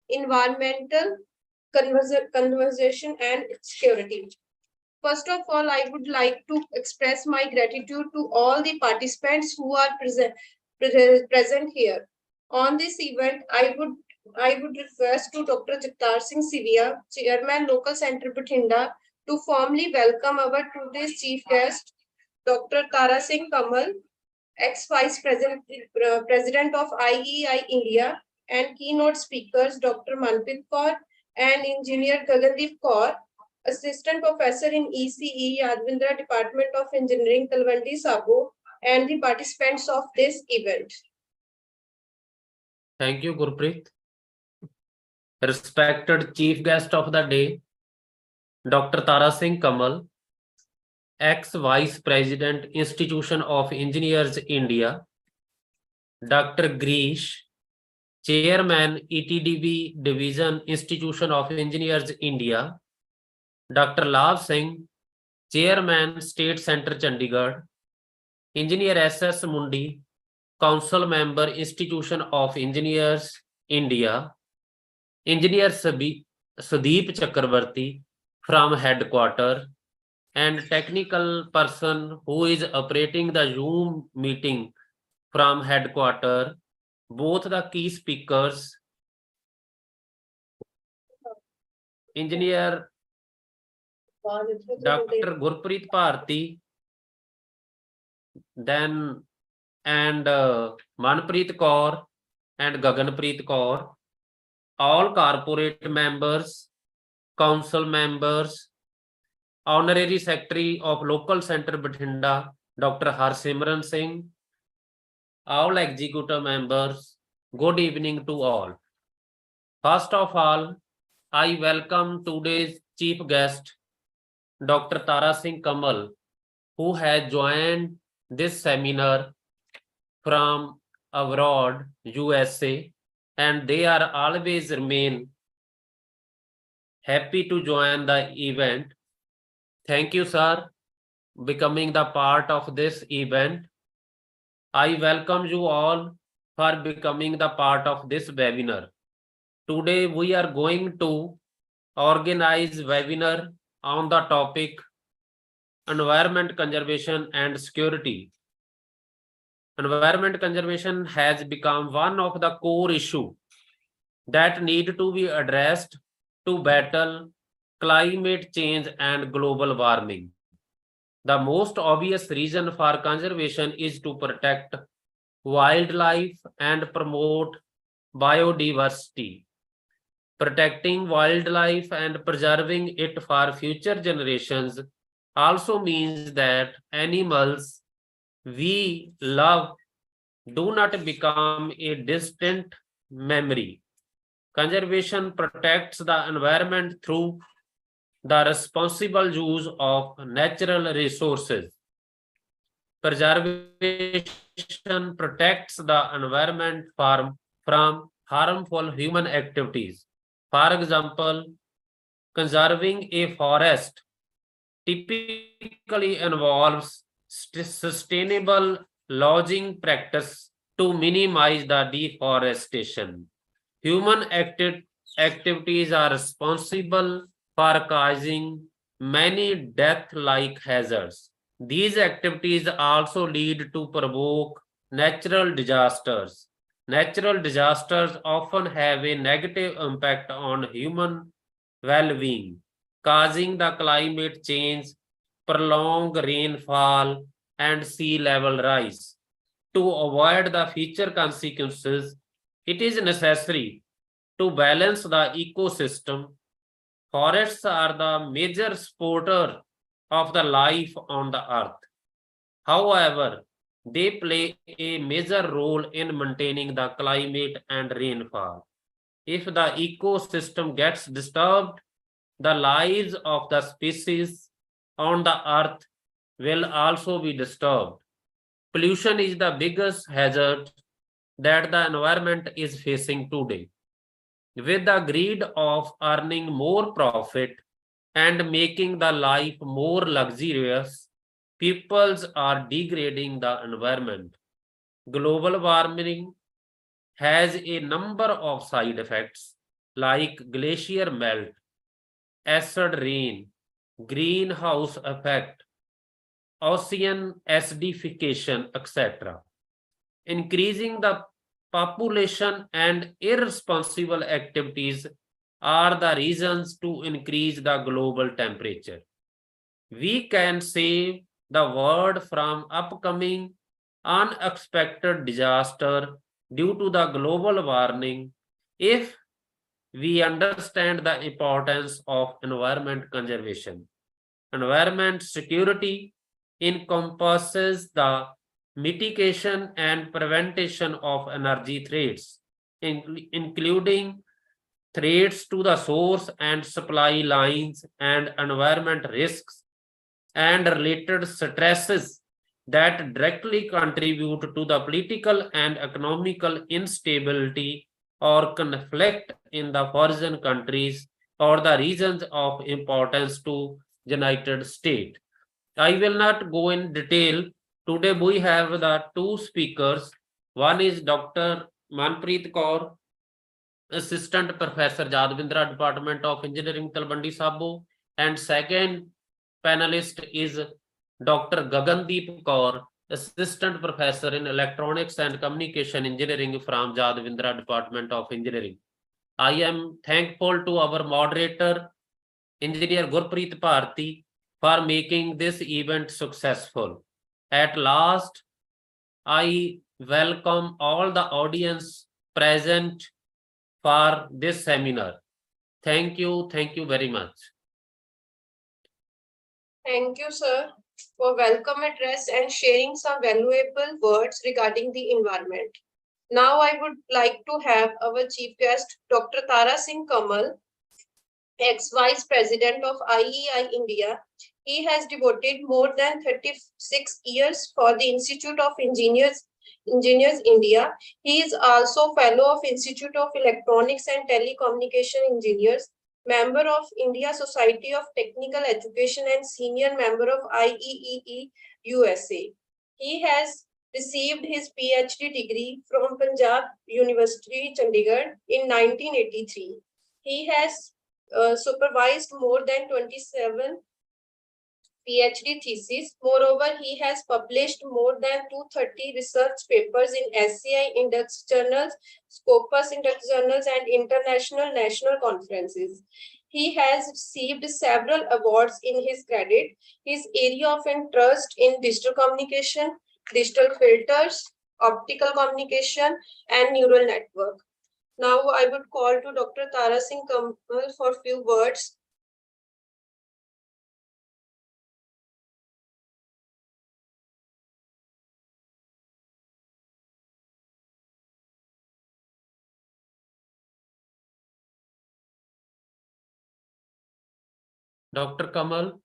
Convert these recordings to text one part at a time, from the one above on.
environmental conservation and security. First of all, I would like to express my gratitude to all the participants who are present here. On this event, I would request to Dr. Jagtar Singh Sivia, Chairman Local Center Bathinda, to formally welcome our today's chief guest, Dr. Tara Singh Kamal, ex-Vice President of IEI India, and keynote speakers Dr. Manpreet Kaur and Engineer Gagandeep Kaur, Assistant Professor in ECE, Yadvindra Department of Engineering, Talwandi Sabo, and the participants of this event. Thank you, Gurpreet. Respected Chief Guest of the Day, Dr. Tara Singh Kamal, ex-Vice President, Institution of Engineers, India, Dr. Grish, Chairman, ETDB Division, Institution of Engineers, India, Dr. Lav Singh, Chairman, State Center, Chandigarh, Engineer S.S. Mundi, Council Member, Institution of Engineers, India, Engineer Sudeep Chakravarti from headquarters, and technical person who is operating the Zoom meeting from headquarters, both the key speakers, Engineer Dr. Gurpreet Bharti, then and Manpreet Kaur and Gaganpreet Kaur, all corporate members, council members, Honorary Secretary of Local Center Bathinda, Dr. Harsimran Singh, all executive members, good evening to all. First of all, I welcome today's chief guest, Dr. Tara Singh Kamal, who has joined this seminar from abroad, USA, and they are always remain happy to join the event. Thank you, sir, becoming the part of this event. I welcome you all for becoming the part of this webinar. Today we are going to organize webinar on the topic environment conservation and security. Environment conservation has become one of the core issues that need to be addressed to battle climate change and global warming. The most obvious reason for conservation is to protect wildlife and promote biodiversity. Protecting wildlife and preserving it for future generations also means that animals we love do not become a distant memory. Conservation protects the environment through the responsible use of natural resources. Preservation protects the environment from harmful human activities. For example, conserving a forest typically involves sustainable logging practice to minimize the deforestation. Human activities are responsible for causing many death-like hazards. These activities also lead to provoke natural disasters. Natural disasters often have a negative impact on human well-being, causing the climate change, prolonged rainfall, and sea level rise. To avoid the future consequences, it is necessary to balance the ecosystem. Forests are the major supporter of the life on the earth. However, they play a major role in maintaining the climate and rainfall. If the ecosystem gets disturbed, the lives of the species on the earth will also be disturbed. Pollution is the biggest hazard that the environment is facing today. With the greed of earning more profit and making the life more luxurious, peoples are degrading the environment. Global warming has a number of side effects like glacier melt, acid rain, greenhouse effect, ocean acidification, etc. Increasing the population and irresponsible activities are the reasons to increase the global temperature. We can save the world from upcoming unexpected disaster due to the global warming if we understand the importance of environment conservation. Environment security encompasses the mitigation and prevention of energy threats, including threats to the source and supply lines and environment risks and related stresses that directly contribute to the political and economical instability or conflict in the foreign countries or the regions of importance to United States. I will not go in detail. Today we have the two speakers. One is Dr. Manpreet Kaur, Assistant Professor, Yadvindra Department of Engineering, Talwandi Sabo, and second panelist is Dr. Gagandeep Kaur, Assistant Professor in Electronics and Communication Engineering from Yadvindra Department of Engineering. I am thankful to our moderator, Engineer Gurpreet Bharti, for making this event successful. At last, I welcome all the audience present for this seminar. Thank you very much. Thank you, sir, for welcome address and sharing some valuable words regarding the environment. Now I would like to have our chief guest, Dr. Tara Singh Kamal, ex-Vice President of IEI India. He has devoted more than 36 years for the Institute of Engineers India. He is also Fellow of Institute of Electronics and Telecommunication Engineers, member of India Society of Technical Education and senior member of IEEE USA. He has received his PhD degree from Punjab University, Chandigarh in 1983. He has supervised more than 27 PhD theses. Moreover, he has published more than 230 research papers in SCI Index journals, Scopus Index journals, and international national conferences. He has received several awards in his credit. His area of interest in digital communication, digital filters, optical communication, and neural network. Now I would call to Dr. Tara Singh Kamal for a few words. Dr. Kamal.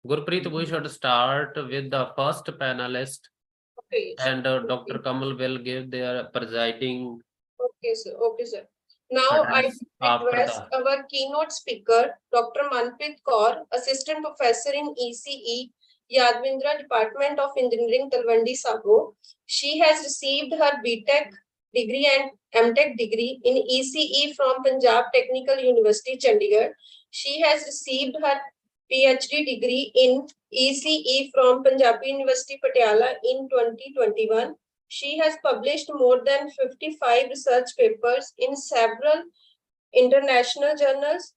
Gurpreet, we should start with the first panelist. Okay. And Dr. Kamal will give their presiding. Okay, sir. Okay, sir. Now I request our keynote speaker, Dr. Manpreet Kaur, Assistant Professor in ECE, Yadvindra Department of Engineering, Talwandi Sabo. She has received her BTech degree and MTech degree in ECE from Punjab Technical University, Chandigarh. She has received her PhD degree in ECE from Punjabi University, Patiala in 2021. She has published more than 55 research papers in several international journals,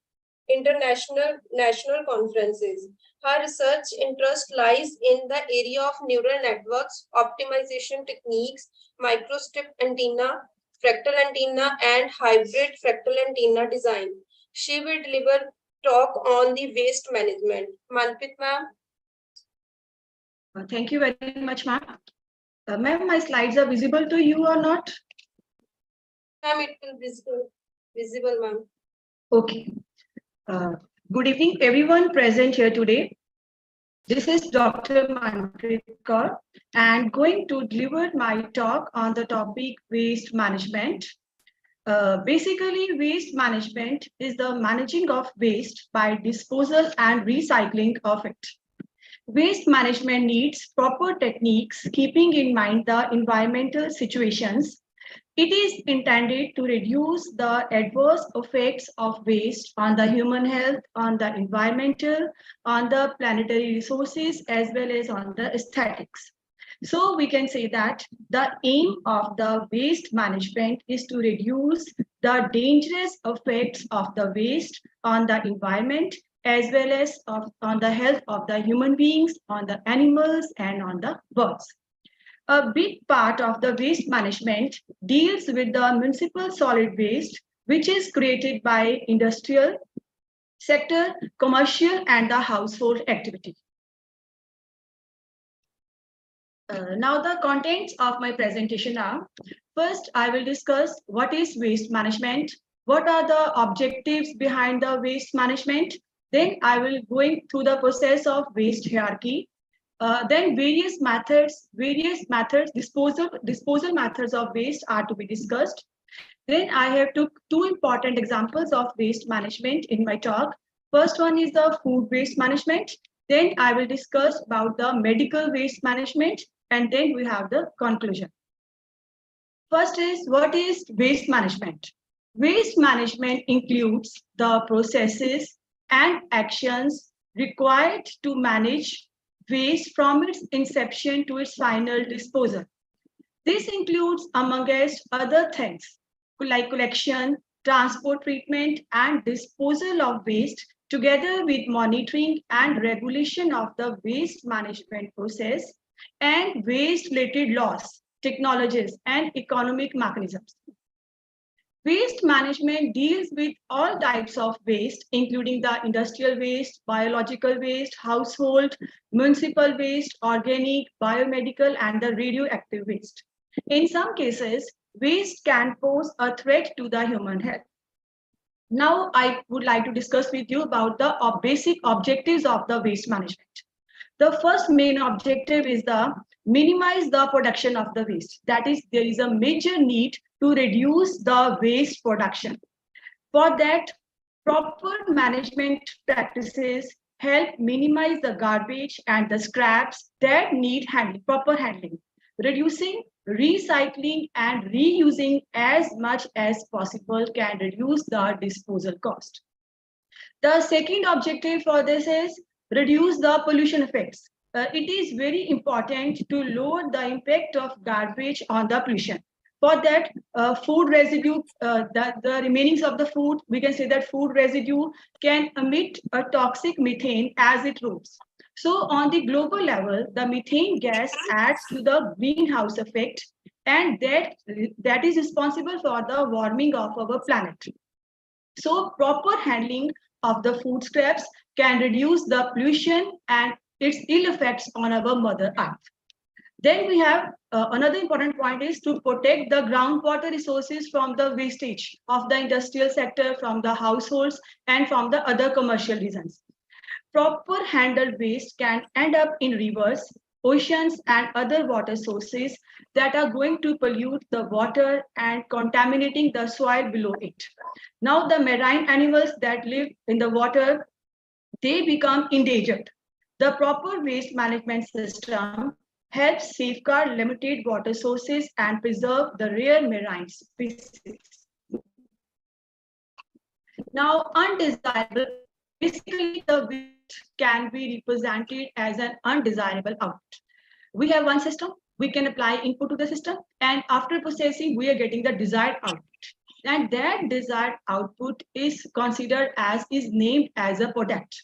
international national conferences. Her research interest lies in the area of neural networks, optimization techniques, microstrip antenna, fractal antenna, and hybrid fractal antenna design. She will deliver talk on the waste management. Manpreet ma'am. Thank you very much, ma'am. Ma'am, my slides are visible to you or not? Ma'am, it will be visible, ma'am. Okay. Good evening, everyone present here today. This is Dr. Manpreet Kaur and going to deliver my talk on the topic waste management. Basically, waste management is the managing of waste by disposal and recycling of it. Waste management needs proper techniques, keeping in mind the environmental situations. It is intended to reduce the adverse effects of waste on the human health, on the environmental, on the planetary resources, as well as on the aesthetics. So we can say that the aim of the waste management is to reduce the dangerous effects of the waste on the environment, as well as on the health of the human beings, on the animals, and on the birds. A big part of the waste management deals with the municipal solid waste, which is created by industrial sector, commercial, and the household activity. Now the contents of my presentation are, first I will discuss what is waste management, what are the objectives behind the waste management, then I will going through the process of waste hierarchy, then various methods, disposal methods of waste are to be discussed. Then I have took two important examples of waste management in my talk. First one is the food waste management. Then I will discuss about the medical waste management, and then we have the conclusion. First is, what is waste management? Waste management includes the processes and actions required to manage waste from its inception to its final disposal. This includes, amongst other things, like collection, transport, treatment, and disposal of waste, together with monitoring and regulation of the waste management process and waste-related laws, technologies, and economic mechanisms. Waste management deals with all types of waste, including the industrial waste, biological waste, household, municipal waste, organic, biomedical, and the radioactive waste. In some cases, waste can pose a threat to the human health. Now, I would like to discuss with you about the basic objectives of the waste management. The first main objective is the minimize the production of the waste. That is, there is a major need to reduce the waste production. For that, proper management practices help minimize the garbage and the scraps that need proper handling, reducing, recycling, and reusing as much as possible can reduce the disposal cost. The second objective for this is reduce the pollution effects. It is very important to lower the impact of garbage on the pollution. For that, food residue, the remainings of the food, we can say that food residue can emit a toxic methane as it rots. So on the global level, the methane gas adds to the greenhouse effect, and that is responsible for the warming of our planet. So proper handling of the food scraps can reduce the pollution and its ill effects on our Mother Earth. Then we have another important point is to protect the groundwater resources from the wastage of the industrial sector, from the households, and from the other commercial reasons. Proper handled waste can end up in rivers, oceans, and other water sources that are going to pollute the water and contaminating the soil below it. Now the marine animals that live in the water, they become endangered. The proper waste management system helps safeguard limited water sources and preserve the rare marine species. Now, undesirable, basically the waste can be represented as an undesirable output. We have one system, we can apply input to the system, and after processing, we are getting the desired output. And that desired output is considered as, is named as a product.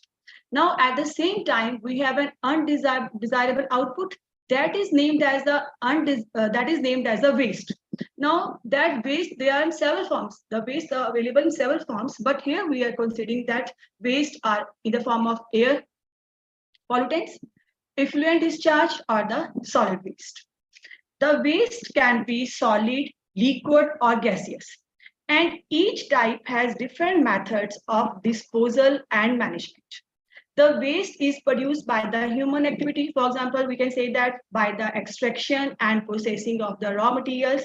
Now, at the same time, we have an undesirable output that is named as a waste. Now, that waste, they are in several forms. The waste are available in several forms, but here we are considering that waste are in the form of air pollutants, effluent discharge, or the solid waste. The waste can be solid, liquid, or gaseous, and each type has different methods of disposal and management. The waste is produced by the human activity. For example, we can say that by the extraction and processing of the raw materials.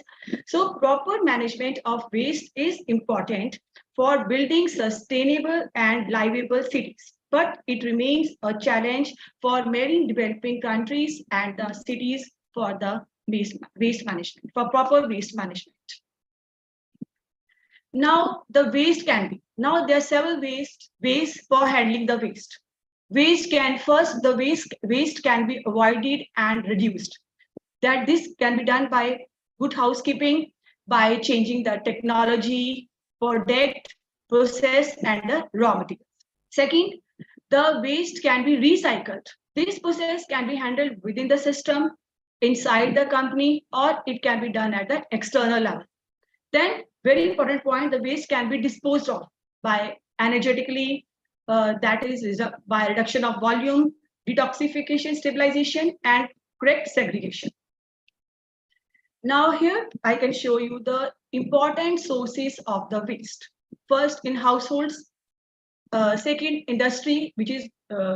So proper management of waste is important for building sustainable and livable cities. but it remains a challenge for many developing countries and the cities for the waste management, for proper waste management. Now, the waste can be. Now, there are several ways for handling the waste. The waste can be avoided and reduced. That this can be done by good housekeeping, by changing the technology, product, process, and the raw materials. Second, the waste can be recycled. This process can be handled within the system, inside the company, or it can be done at the external level. Then, very important point, the waste can be disposed of by energetically, that is by reduction of volume, detoxification, stabilization, and correct segregation. Now here I can show you the important sources of the waste. First, in households. Second, industry, which is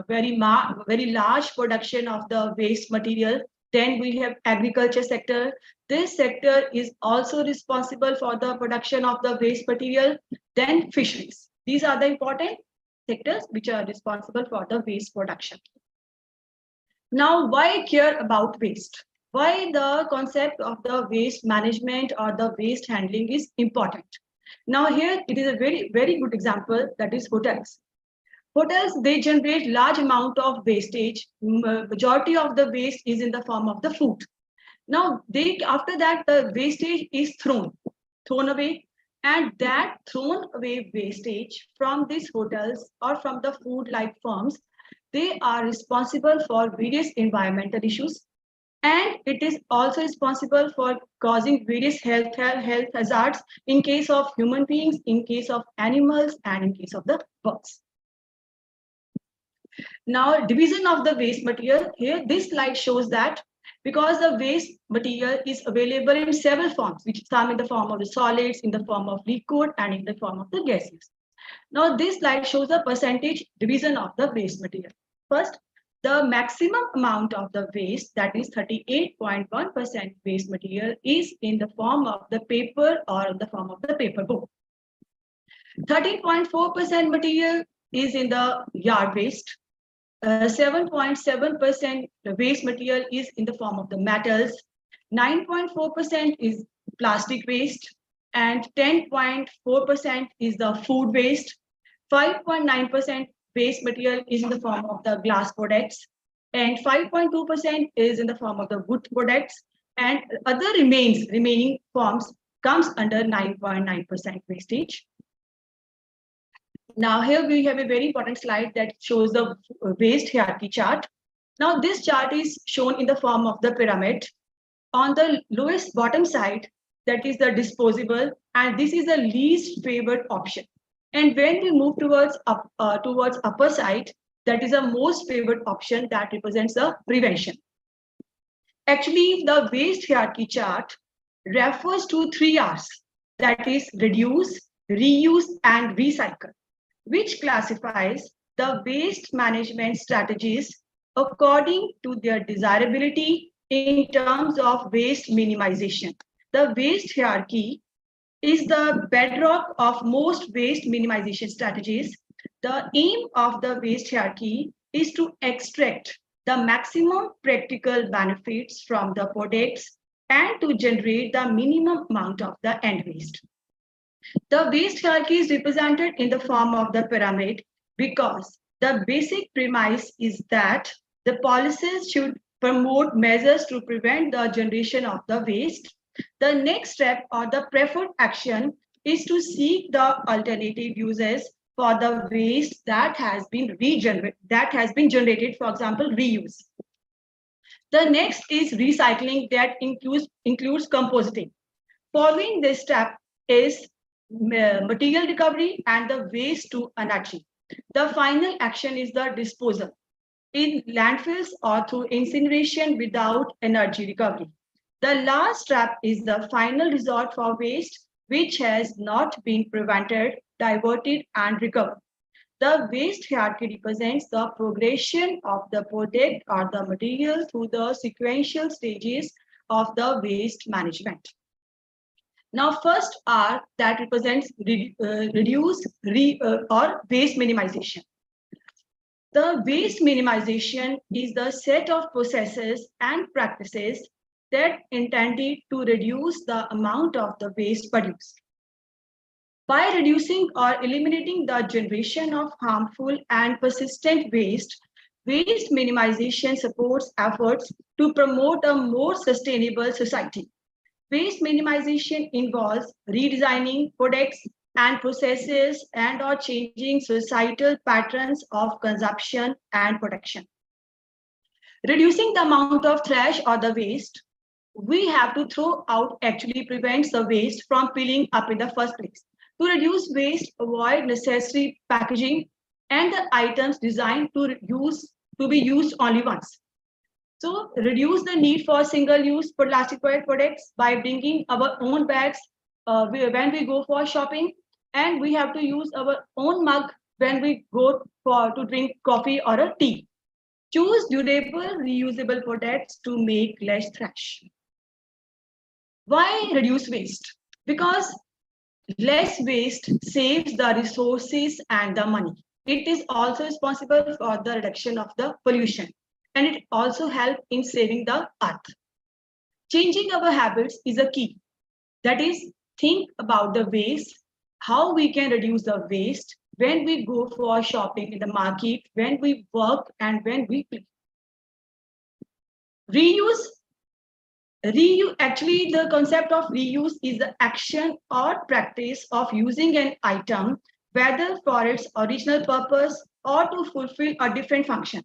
very large production of the waste material. Then we have agriculture sector. This sector is also responsible for the production of the waste material. Then fisheries. These are the important sectors which are responsible for the waste production. Now, why care about waste? Why the concept of the waste management or the waste handling is important? Now here it is a very, very good example, that is hotels. Hotels, they generate large amount of wastage. Majority of the waste is in the form of the food. Now, after that, the wastage is thrown away, and that thrown away wastage from these hotels or from the food-like firms, they are responsible for various environmental issues, and it is also responsible for causing various health hazards in case of human beings, in case of animals, and in case of the birds. Now, division of the waste material. Here, this slide shows that because the waste material is available in several forms, which some in the form of the solids, in the form of liquid, and in the form of the gases. Now, this slide shows the percentage division of the waste material. First, the maximum amount of the waste, that is 38.1% waste material, is in the form of the paper or in the form of the paper board. 13.4% material is in the yard waste. 7.7% waste material is in the form of the metals. 9.4% is plastic waste, and 10.4% is the food waste. 5.9% waste material is in the form of the glass products, and 5.2% is in the form of the wood products, and other remaining forms comes under 9.9% wastage. Now here we have a very important slide that shows the waste hierarchy chart. Now this chart is shown in the form of the pyramid. On the lowest bottom side, that is the disposable, and this is the least favored option. And when we move towards upper side, that is the most favored option, that represents the prevention. Actually, the waste hierarchy chart refers to 3 R's, that is reduce, reuse, and recycle, which classifies the waste management strategies according to their desirability in terms of waste minimization. The waste hierarchy is the bedrock of most waste minimization strategies. The aim of the waste hierarchy is to extract the maximum practical benefits from the products and to generate the minimum amount of the end waste. The waste hierarchy is represented in the form of the pyramid because the basic premise is that the policies should promote measures to prevent the generation of the waste. The next step or the preferred action is to seek the alternative uses for the waste that has been generated, for example, reuse. The next is recycling, that includes compositing. Following this step is material recovery and the waste to energy. The final action is the disposal in landfills or through incineration without energy recovery. The last step is the final resort for waste which has not been prevented, diverted, and recovered. The waste hierarchy represents the progression of the product or the material through the sequential stages of the waste management. Now, first R, that represents reduce or waste minimization. The waste minimization is the set of processes and practices that intended to reduce the amount of the waste produced. By reducing or eliminating the generation of harmful and persistent waste, waste minimization supports efforts to promote a more sustainable society. Waste minimization involves redesigning products and processes and or changing societal patterns of consumption and production. Reducing the amount of trash or the waste we have to throw out actually prevents the waste from piling up in the first place. To reduce waste, avoid necessary packaging and the items designed to be used only once. So reduce the need for single-use plastic products by bringing our own bags when we go for shopping, and we have to use our own mug when we go to drink coffee or a tea. Choose durable, reusable products to make less trash. Why reduce waste? Because less waste saves the resources and the money. It is also responsible for the reduction of the pollution, and it also helps in saving the earth. Changing our habits is a key. That is, think about the waste, how we can reduce the waste when we go for shopping in the market, when we work, and when we play. Actually, the concept of reuse is the action or practice of using an item, whether for its original purpose or to fulfill a different function.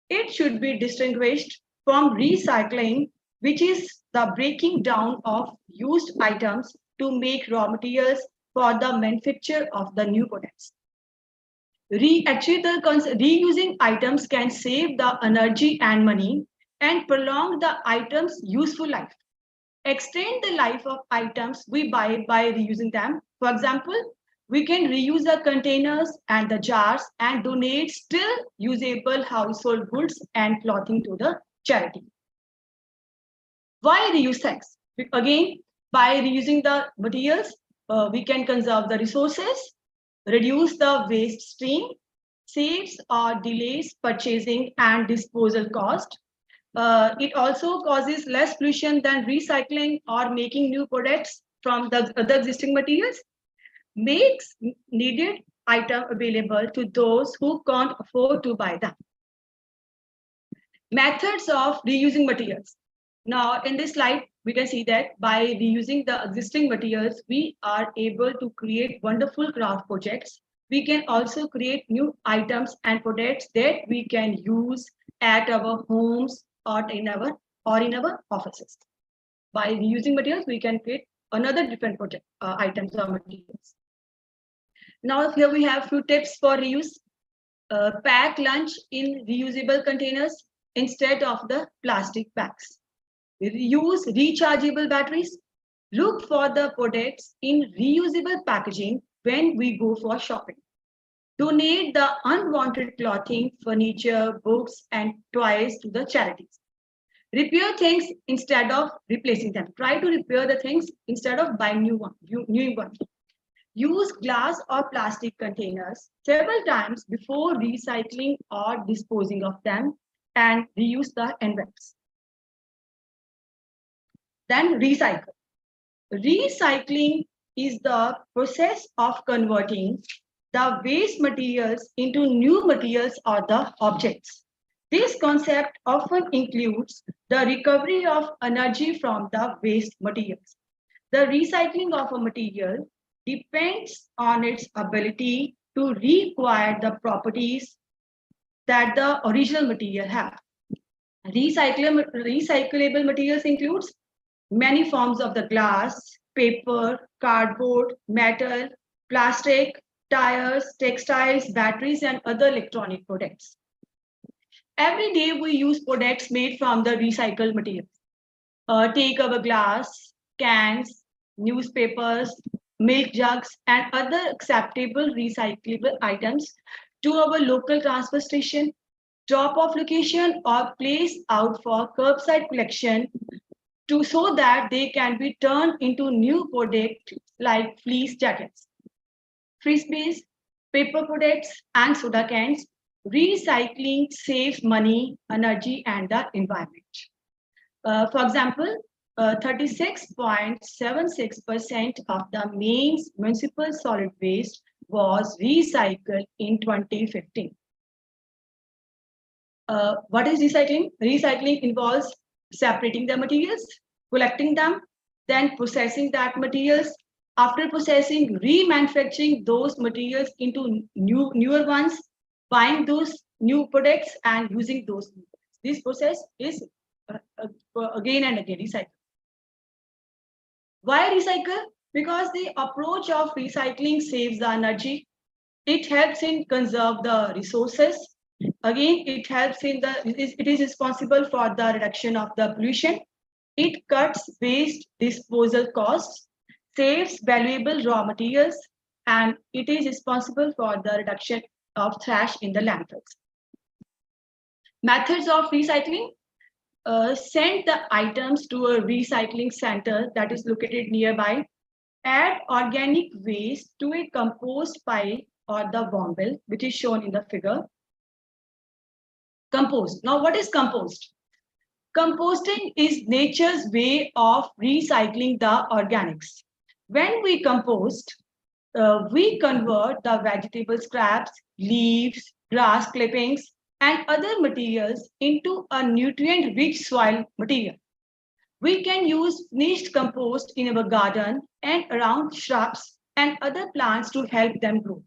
It should be distinguished from recycling, which is the breaking down of used items to make raw materials for the manufacture of the new products. Reusing items can save the energy and money and prolong the item's useful life. Extend the life of items we buy by reusing them. For example, we can reuse the containers and the jars and donate still usable household goods and clothing to the charity. Why reuse things? Again, by reusing the materials, we can conserve the resources, reduce the waste stream, saves or delays purchasing and disposal cost. It also causes less pollution than recycling or making new products from the other existing materials, makes needed item available to those who can't afford to buy them. Methods of reusing materials. Now, in this slide, we can see that by reusing the existing materials, we are able to create wonderful craft projects. We can also create new items and products that we can use at our homes or in our offices. By reusing materials, we can create another different project items or materials. Now here we have few tips for reuse. Pack lunch in reusable containers instead of the plastic bags. Use rechargeable batteries. Look for the products in reusable packaging when we go for shopping. Donate the unwanted clothing, furniture, books, and toys to the charities. Repair things instead of replacing them. Try to repair the things instead of buying new ones. Use glass or plastic containers several times before recycling or disposing of them, and reuse the envelopes. Then recycle. Recycling is the process of converting the waste materials into new materials or the objects. This concept often includes the recovery of energy from the waste materials. The recycling of a material depends on its ability to reacquire the properties that the original material have. Recyclable materials includes many forms of the glass, paper, cardboard, metal, plastic, tires, textiles, batteries, and other electronic products. Every day we use products made from the recycled materials. Take our glass, cans, newspapers, milk jugs, and other acceptable recyclable items to our local transfer station, drop-off location, or place out for curbside collection so that they can be turned into new products like fleece jackets, frisbees, paper products, and soda cans recycling saves money, energy, and the environment. For example, 36.76% of the mains municipal solid waste was recycled in 2015. What is recycling? Recycling involves separating the materials, collecting them, then processing that materials. After processing, remanufacturing those materials into newer ones, buying those new products and using those new products. This process is again and again recycle. Why recycle? Because the approach of recycling saves the energy. It helps in conserve the resources. Again, it helps in it is responsible for the reduction of the pollution. It cuts waste disposal costs, saves valuable raw materials, and it is responsible for the reduction of trash in the landfills. Methods of recycling. Send the items to a recycling center that is located nearby. Add organic waste to a compost pile or the bundle, which is shown in the figure. Compost. Now, what is compost? Composting is nature's way of recycling the organics. When we compost, we convert the vegetable scraps, leaves, grass clippings, and other materials into a nutrient-rich soil material. We can use finished compost in our garden and around shrubs and other plants to help them grow.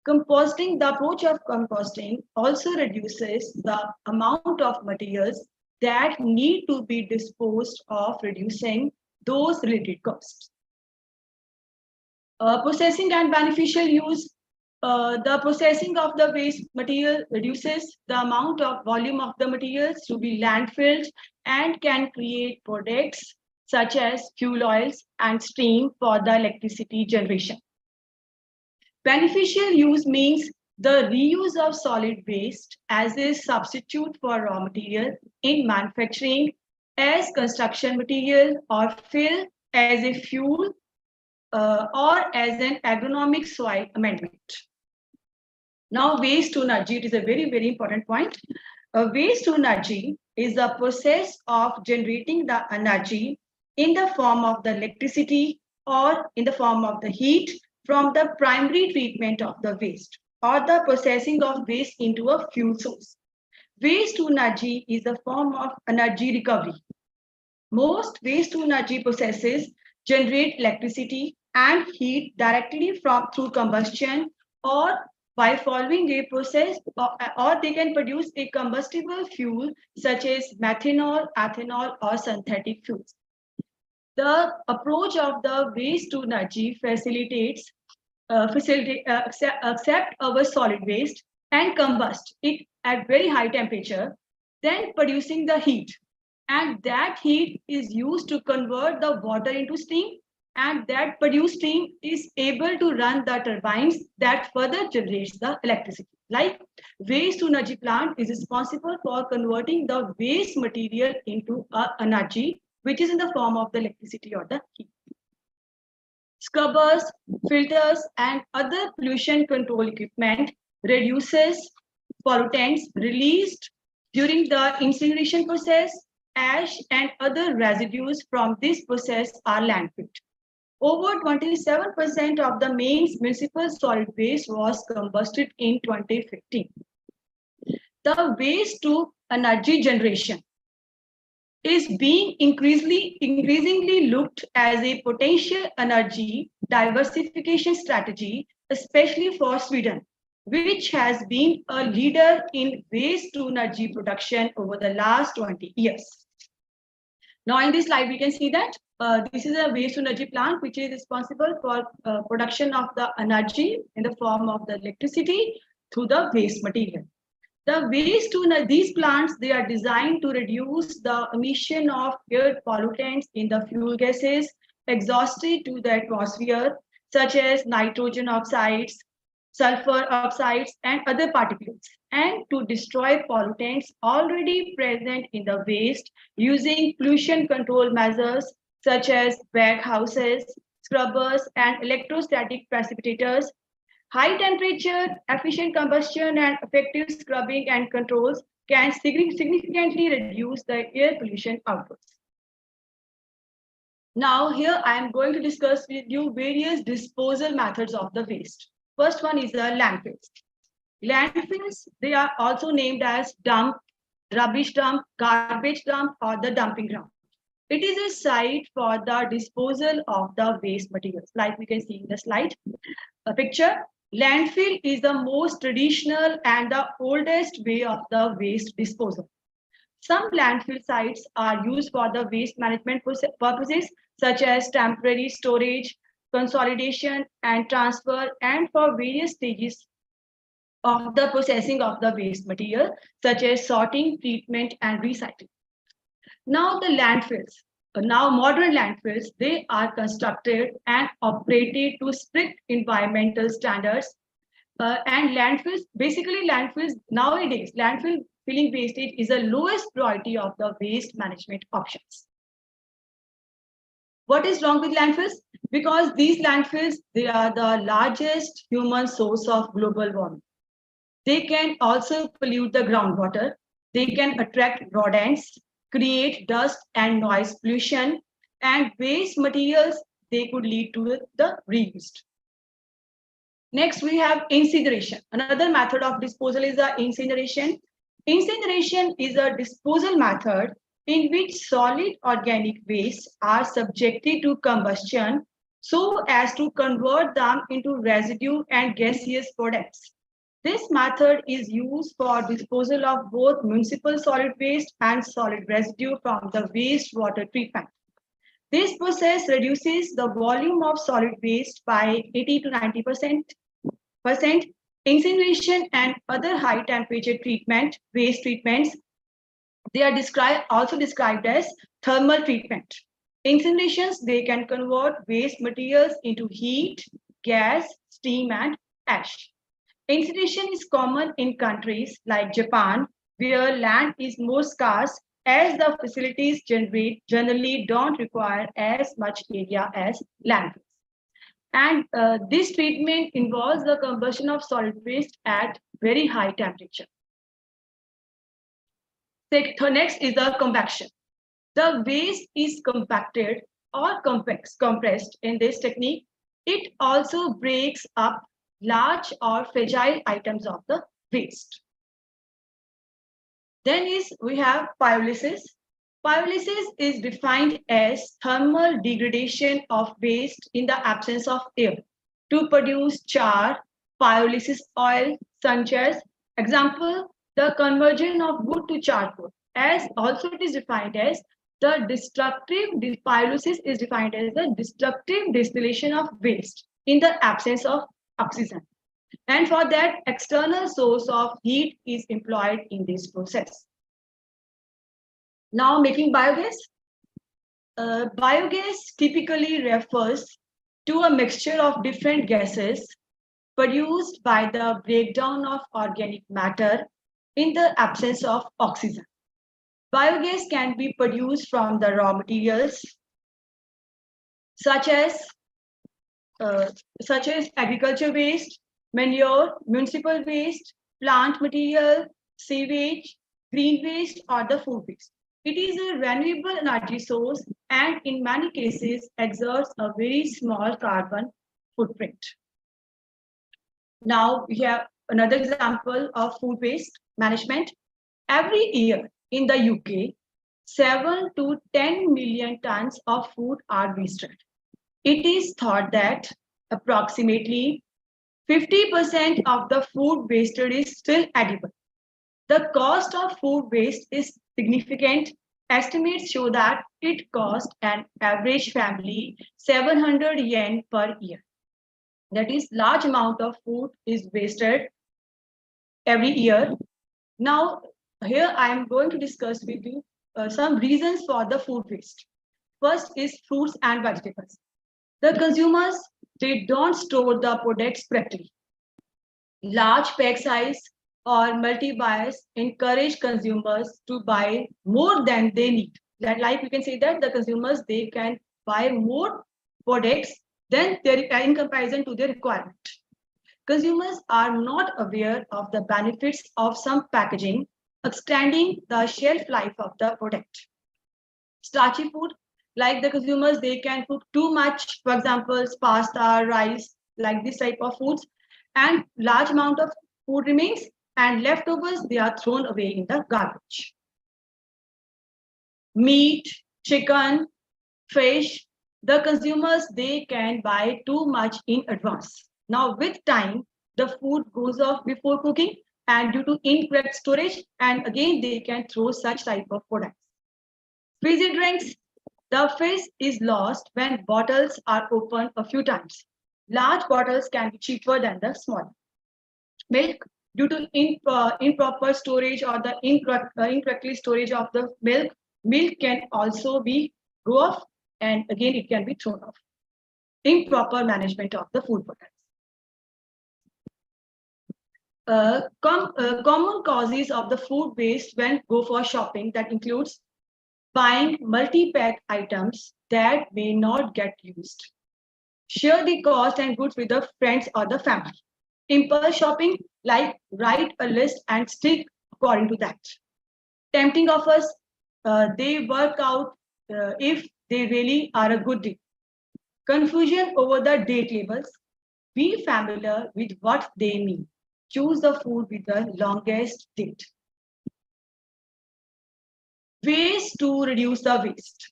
Composting, the approach of composting also reduces the amount of materials that need to be disposed of, reducing those related costs. Processing and beneficial use. The processing of the waste material reduces the amount of volume of the materials to be landfilled and can create products such as fuel oils and steam for the electricity generation. Beneficial use means the reuse of solid waste as a substitute for raw material in manufacturing, as construction material, or fill as a fuel or as an agronomic soil amendment. Now, waste to energy, it is a very, very important point. Waste to energy is the process of generating the energy in the form of the electricity or in the form of the heat from the primary treatment of the waste or the processing of waste into a fuel source. Waste to energy is a form of energy recovery. Most waste to energy processes generate electricity and heat directly through combustion or by following a process, or they can produce a combustible fuel such as methanol, ethanol, or synthetic fuels. The approach of the waste to energy facilitates accept our solid waste and combust it at very high temperature, then producing the heat. And that heat is used to convert the water into steam, and that produced steam is able to run the turbines that further generates the electricity. Like waste to energy plant is responsible for converting the waste material into energy, which is in the form of the electricity or the heat. Scrubbers, filters, and other pollution control equipment reduces pollutants released during the incineration process. Ash and other residues from this process are landfilled. Over 27% of the mains municipal solid waste was combusted in 2015. The waste to energy generation is being increasingly looked as a potential energy diversification strategy, especially for Sweden, which has been a leader in waste to energy production over the last 20 years. Now in this slide, we can see that this is a waste to energy plant which is responsible for production of the energy in the form of the electricity through the waste material. The waste to these plants, they are designed to reduce the emission of air pollutants in the fuel gases exhausted to the atmosphere, such as nitrogen oxides, sulfur oxides, and other particles, and to destroy pollutants already present in the waste using pollution control measures such as bag houses, scrubbers, and electrostatic precipitators. High temperature, efficient combustion, and effective scrubbing and controls can significantly reduce the air pollution outputs. Now, here I am going to discuss with you various disposal methods of the waste. First one is the landfills. Landfills, they are also named as dump, rubbish dump, garbage dump, or the dumping ground. It is a site for the disposal of the waste materials, like we can see in the slide. A picture. Landfill is the most traditional and the oldest way of the waste disposal. Some landfill sites are used for the waste management purposes, such as temporary storage, consolidation, and transfer, and for various stages of the processing of the waste material, such as sorting, treatment, and recycling. Now the landfills, now modern landfills, they are constructed and operated to strict environmental standards. And landfills, basically landfills, nowadays, landfill filling wastage is the lowest priority of the waste management options. What is wrong with landfills? Because these landfills, they are the largest human source of global warming. They can also pollute the groundwater. They can attract rodents, create dust and noise pollution, and waste materials, they could lead to the reused. Next, we have incineration. Another method of disposal is the incineration. Incineration is a disposal method in which solid organic wastes are subjected to combustion so as to convert them into residue and gaseous products. This method is used for disposal of both municipal solid waste and solid residue from the wastewater treatment. This process reduces the volume of solid waste by 80 to 90%. Incineration and other high temperature waste treatments, they are also described as thermal treatment. Incinerations, they can convert waste materials into heat, gas, steam, and ash. Incineration is common in countries like Japan, where land is more scarce as the facilities generally don't require as much area as landfills. And this treatment involves the combustion of solid waste at very high temperature. Next is the compaction. The waste is compacted or compressed in this technique. It also breaks up large or fragile items of the waste. Then we have pyrolysis. Pyrolysis is defined as thermal degradation of waste in the absence of air to produce char, pyrolysis oil, such as example, the conversion of wood to charcoal. As also it is defined as the pyrolysis is defined as the destructive distillation of waste in the absence of oxygen. And for that, external source of heat is employed in this process. Now making biogas. Biogas typically refers to a mixture of different gases produced by the breakdown of organic matter in the absence of oxygen. Biogas can be produced from the raw materials such as agriculture waste, manure, municipal waste, plant material, sewage, green waste, or the food waste. It is a renewable energy source and in many cases exerts a very small carbon footprint. Now we have another example of food waste management. Every year in the UK, 7 to 10 million tons of food are wasted. It is thought that approximately 50% of the food wasted is still edible. The cost of food waste is significant. Estimates show that it costs an average family 700 yen per year. That is, large amount of food is wasted every year. Now, here I am going to discuss with you some reasons for the food waste. First is fruits and vegetables. The consumers, they don't store the products correctly. Large pack size or multi-buyers encourage consumers to buy more than they need. Like we can say that the consumers, they can buy more products than in comparison to their requirement. consumers are not aware of the benefits of some packaging, extending the shelf life of the product. Starchy food, like the consumers, they can cook too much, for example, pasta, rice, like this type of foods, and large amount of food remains, and leftovers, they are thrown away in the garbage. Meat, chicken, fish, the consumers, they can buy too much in advance. Now, with time, the food goes off before cooking, and due to incorrect storage, and again, they can throw such type of products. Fizzy drinks, the fizz is lost when bottles are opened a few times. Large bottles can be cheaper than the small. Milk, due to improper storage or the incorrectly storage of the milk can also be go off, and again it can be thrown off. Improper management of the food products. Common causes of the food waste when go for shopping, that includes buying multi-pack items that may not get used. Share the cost and goods with the friends or the family. Impulse shopping, like write a list and stick according to that. Tempting offers, they work out if they really are a good deal. Confusion over the date labels. Be familiar with what they mean. Choose the food with the longest date. Ways to reduce the waste.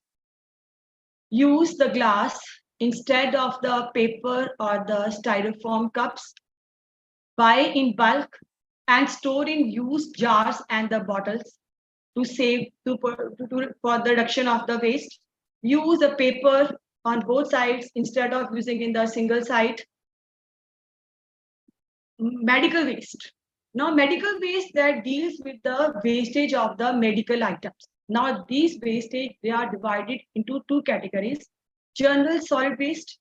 Use the glass instead of the paper or the styrofoam cups. Buy in bulk and store in used jars and the bottles to save for the reduction of the waste. Use a paper on both sides instead of using in the single side. Medical waste. Now, medical waste that deals with the wastage of the medical items. Now, these wastage, they are divided into two categories. General solid waste,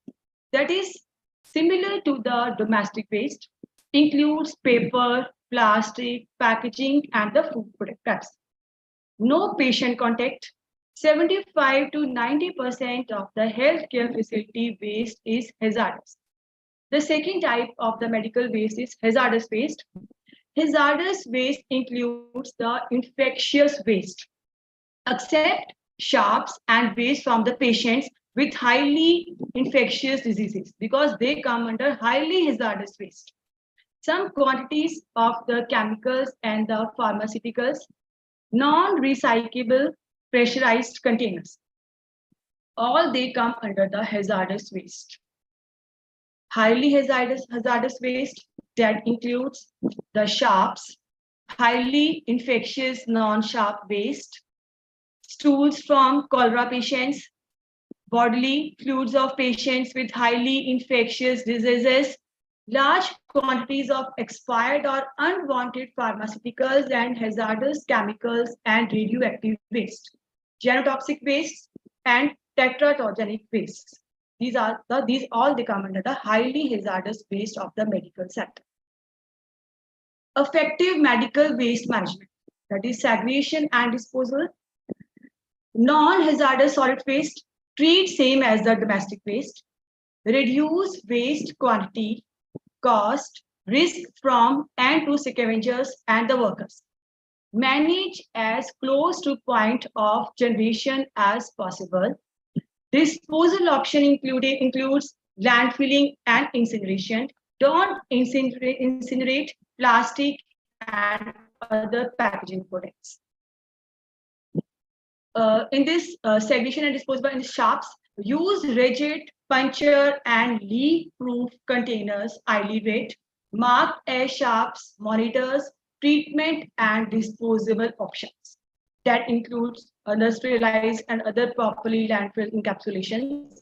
that is similar to the domestic waste, includes paper, plastic, packaging, and the food products. No patient contact. 75 to 90% of the healthcare facility waste is hazardous. The second type of the medical waste is hazardous waste. Hazardous waste includes the infectious waste, except sharps and waste from the patients with highly infectious diseases, because they come under highly hazardous waste. Some quantities of the chemicals and the pharmaceuticals, non-recyclable pressurized containers, all they come under the hazardous waste. Highly hazardous waste, that includes the sharps, highly infectious non-sharp waste, stools from cholera patients, bodily fluids of patients with highly infectious diseases, large quantities of expired or unwanted pharmaceuticals and hazardous chemicals and radioactive waste, genotoxic waste, and teratogenic wastes. These all they come under the highly hazardous waste of the medical sector. Effective medical waste management, that is segregation and disposal. Non-hazardous solid waste, treat same as the domestic waste. Reduce waste quantity, cost, risk from and to scavengers and the workers. Manage as close to point of generation as possible. Disposal option includes landfilling and incineration. Don't incinerate plastic and other packaging products. In this segregation and disposal in sharps, use rigid, puncture, and leak-proof containers, highly rate, marked as sharps, monitors, treatment, and disposable options. That includes sterilized and other properly landfill encapsulations.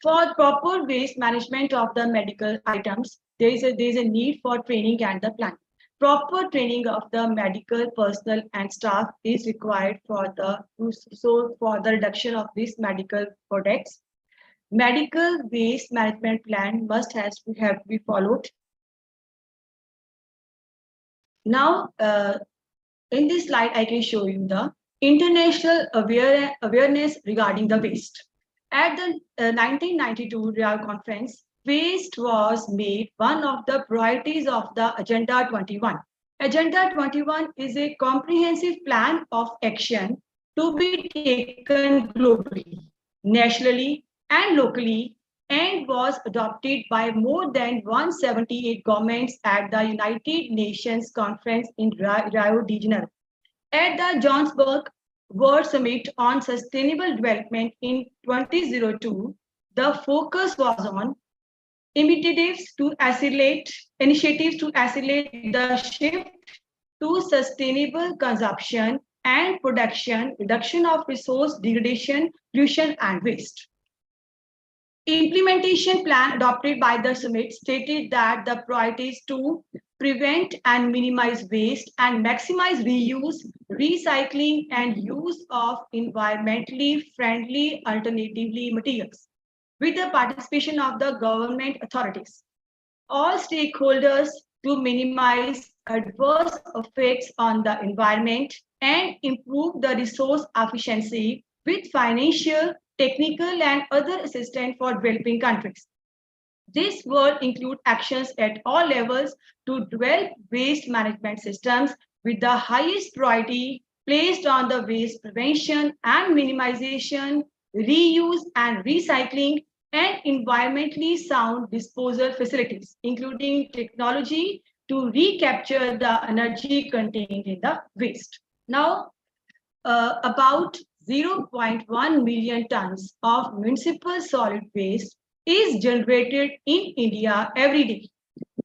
For proper waste management of the medical items, there is a need for training and the planning. Proper training of the medical personnel and staff is required for the reduction of these medical products. Medical waste management plan must have to be followed. Now, in this slide, I can show you the international awareness regarding the waste. At the 1992 Riyadh conference, waste was made one of the priorities of the Agenda 21. Agenda 21 is a comprehensive plan of action to be taken globally, nationally, and locally, and was adopted by more than 178 governments at the United Nations Conference in Rio de Janeiro. At the Johannesburg World Summit on Sustainable Development in 2002, the focus was on initiatives to accelerate the shift to sustainable consumption and production, reduction of resource degradation, pollution, and waste. Implementation plan adopted by the summit stated that the priorities to prevent and minimize waste and maximize reuse, recycling, and use of environmentally friendly alternatively materials with the participation of the government authorities, all stakeholders to minimize adverse effects on the environment and improve the resource efficiency with financial, technical, and other assistance for developing countries. This will include actions at all levels to develop waste management systems with the highest priority placed on the waste prevention and minimization, reuse and recycling, and environmentally sound disposal facilities, including technology to recapture the energy contained in the waste. Now, about 0.1 million tons of municipal solid waste is generated in India every day.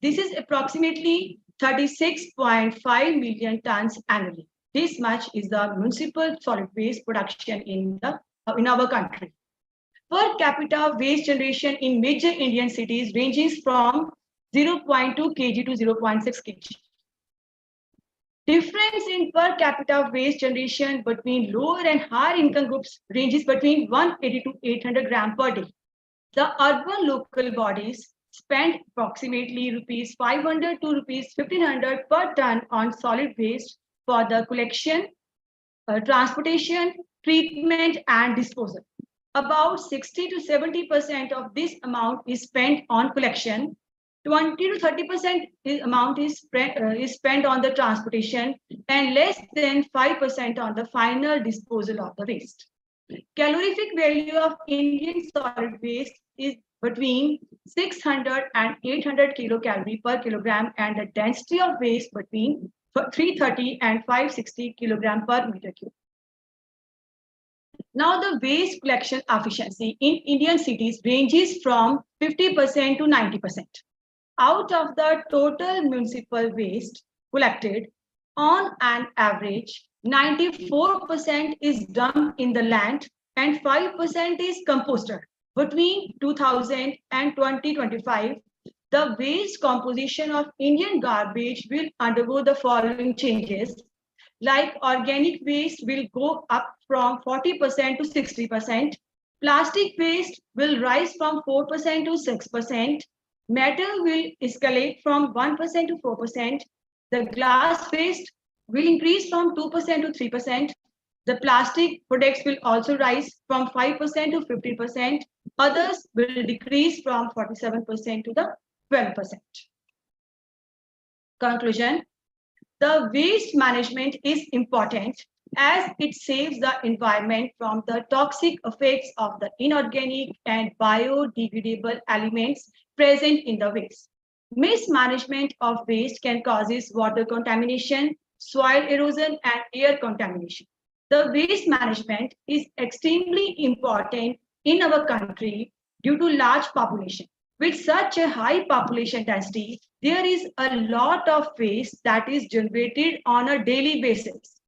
This is approximately 36.5 million tons annually. This much is the municipal solid waste production in our country. Per capita waste generation in major Indian cities ranges from 0.2 kg to 0.6 kg. Difference in per capita waste generation between lower and higher income groups ranges between 180 to 800 gram per day. The urban local bodies spend approximately rupees 500 to rupees 1500 per ton on solid waste for the collection, transportation, treatment, and disposal. About 60 to 70% of this amount is spent on collection. 20 to 30% amount is spent on the transportation, and less than 5% on the final disposal of the waste. Calorific value of Indian solid waste is between 600 and 800 kilocalorie per kilogram, and the density of waste between 330 and 560 kilogram per meter cube. Now, the waste collection efficiency in Indian cities ranges from 50% to 90%. Out of the total municipal waste collected, on an average, 94% is dumped in the land and 5% is composted. Between 2000 and 2025, the waste composition of Indian garbage will undergo the following changes. Like organic waste will go up from 40% to 60%. Plastic waste will rise from 4% to 6%. Metal will escalate from 1% to 4%. The glass waste will increase from 2% to 3%. The plastic products will also rise from 5% to 50%. Others will decrease from 47% to the 12%. Conclusion. The waste management is important as it saves the environment from the toxic effects of the inorganic and biodegradable elements present in the waste. Mismanagement of waste can cause water contamination, soil erosion, and air contamination. The waste management is extremely important in our country due to large population. With such a high population density, there is a lot of waste that is generated on a daily basis.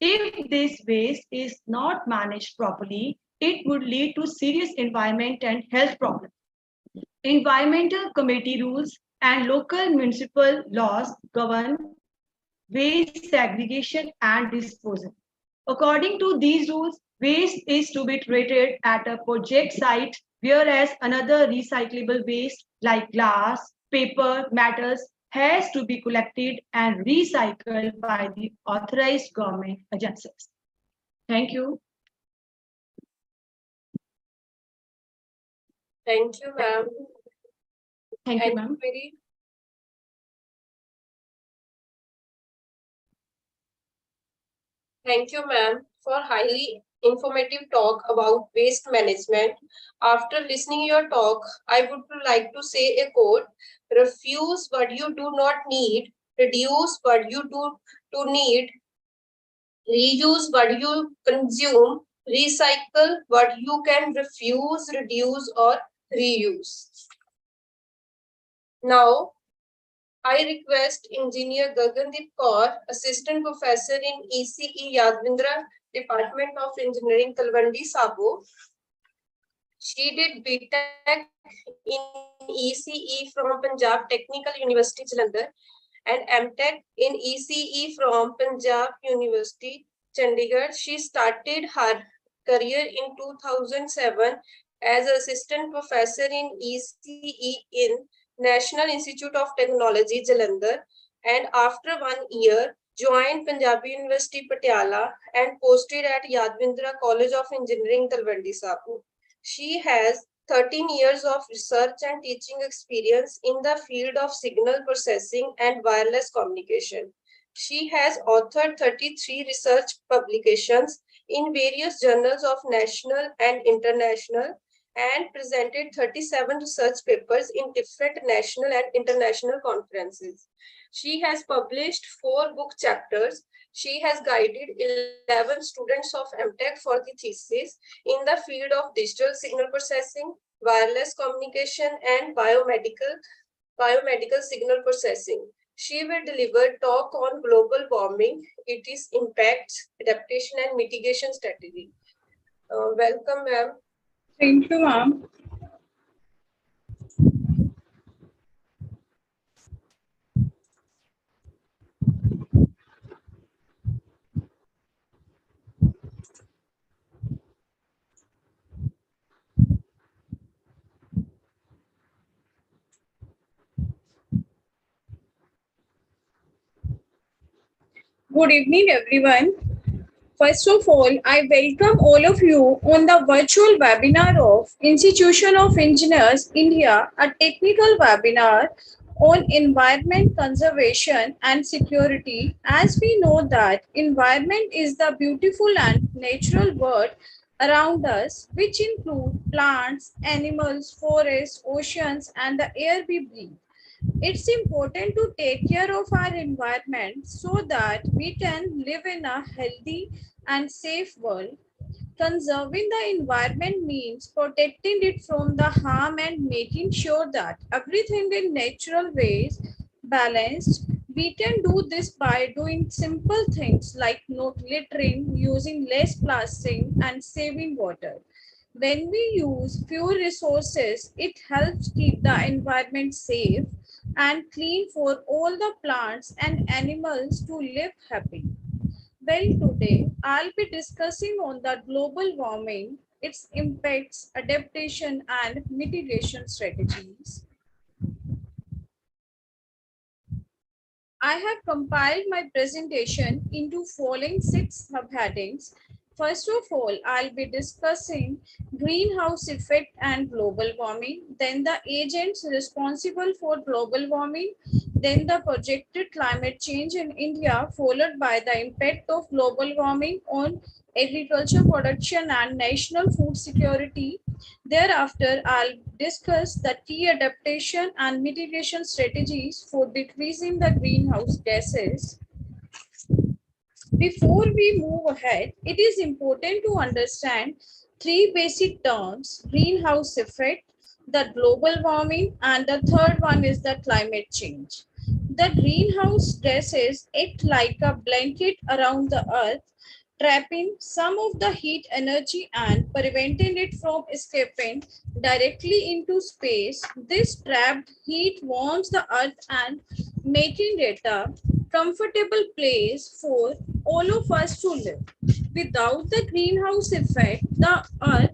If this waste is not managed properly, it would lead to serious environment and health problems. Environmental committee rules and local municipal laws govern waste segregation and disposal. According to these rules, waste is to be treated at a project site, whereas another recyclable waste like glass, paper, metals has to be collected and recycled by the authorized government agencies. Thank you. Thank you, ma'am. Thank you, Any ma'am. query? Thank you, ma'am, for highly informative talk about waste management. After listening your talk, I would like to say a quote: refuse what you do not need, reduce what you do to need, reuse what you consume, recycle what you can refuse, reduce, or reuse. Now, I request Engineer Gagandeep Kaur, Assistant Professor in ECE Yadvindra Department of Engineering, Talwandi, Sabo. She did BTech in ECE from Punjab Technical University, Jalandhar, and MTech in ECE from Punjab University, Chandigarh. She started her career in 2007 as Assistant Professor in ECE in National Institute of Technology, Jalandhar, and after 1 year, joined Punjabi University, Patiala, and posted at Yadvindra College of Engineering, Talwandi, Sabo. She has 13 years of research and teaching experience in the field of signal processing and wireless communication. She has authored 33 research publications in various journals of national and international and presented 37 research papers in different national and international conferences. She has published 4 book chapters. She has guided 11 students of MTech for the thesis in the field of digital signal processing, wireless communication, and biomedical signal processing. She will deliver talk on global warming, its impacts, adaptation, and mitigation strategy. Welcome, ma'am. Thank you, ma'am. Good evening, everyone. First of all, I welcome all of you on the virtual webinar of Institution of Engineers India, a technical webinar on environment conservation and security. As we know that environment is the beautiful and natural world around us, which include plants, animals, forests, oceans, and the air we breathe. It's important to take care of our environment so that we can live in a healthy and safe world. Conserving the environment means protecting it from the harm and making sure that everything in natural ways balanced. We can do this by doing simple things like not littering, using less plastic, and saving water. When we use fewer resources, it helps keep the environment safe and clean for all the plants and animals to live happy. Well, today I'll be discussing on the global warming, its impacts, adaptation, and mitigation strategies. I have compiled my presentation into following 6 subheadings. First of all, I'll be discussing greenhouse effect and global warming, then the agents responsible for global warming, then the projected climate change in India, followed by the impact of global warming on agriculture production and national food security. Thereafter, I'll discuss the key adaptation and mitigation strategies for decreasing the greenhouse gases. Before we move ahead, it is important to understand 3 basic terms: greenhouse effect, the global warming, and the third one is the climate change. The greenhouse gases act like a blanket around the earth, trapping some of the heat energy and preventing it from escaping directly into space. This trapped heat warms the earth and making it a comfortable place for all of us to live. Without the greenhouse effect, the earth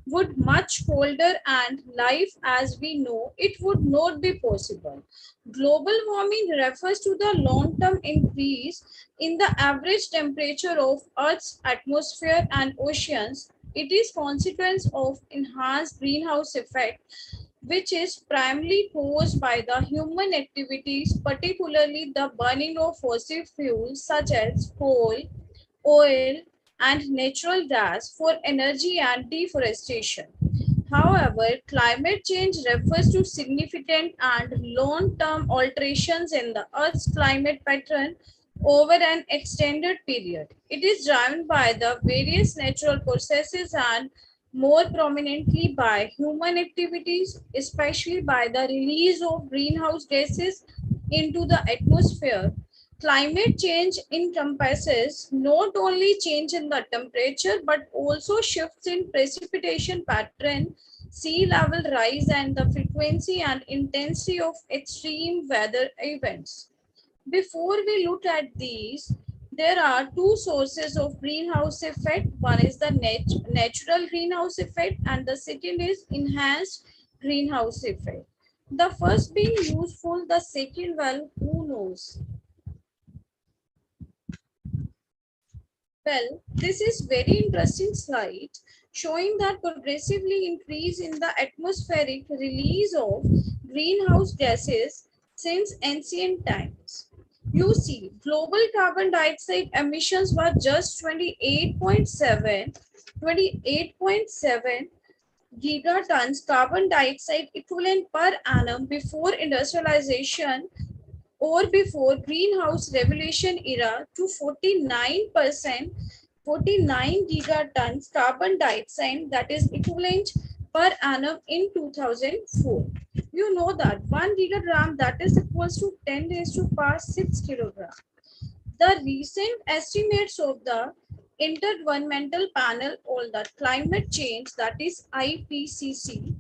would much colder and life as we know it would not be possible. Global warming refers to the long-term increase in the average temperature of Earth's atmosphere and oceans. It is consequence of enhanced greenhouse effect which is primarily caused by the human activities, particularly the burning of fossil fuels such as coal, oil, and natural gas for energy and deforestation. However, climate change refers to significant and long-term alterations in the Earth's climate pattern over an extended period. It is driven by the various natural processes and more prominently by human activities, especially by the release of greenhouse gases into the atmosphere. Climate change encompasses not only change in the temperature but also shifts in precipitation pattern, sea level rise, and the frequency and intensity of extreme weather events. Before we look at these, there are two sources of greenhouse effect. One is the natural greenhouse effect and the second is enhanced greenhouse effect. The first being useful, the second, well, who knows? Well, this is very interesting slide showing that progressively increase in the atmospheric release of greenhouse gases since ancient times. You see, global carbon dioxide emissions were just 28.7 gigatons carbon dioxide equivalent per annum before industrialization or before greenhouse revolution era to 49 gigatons carbon dioxide, that is equivalent per annum in 2004. You know that 1 gigagram, that is equals to 10 raised to power 6 kilogram. The recent estimates of the Intergovernmental Panel on the Climate Change, that is IPCC,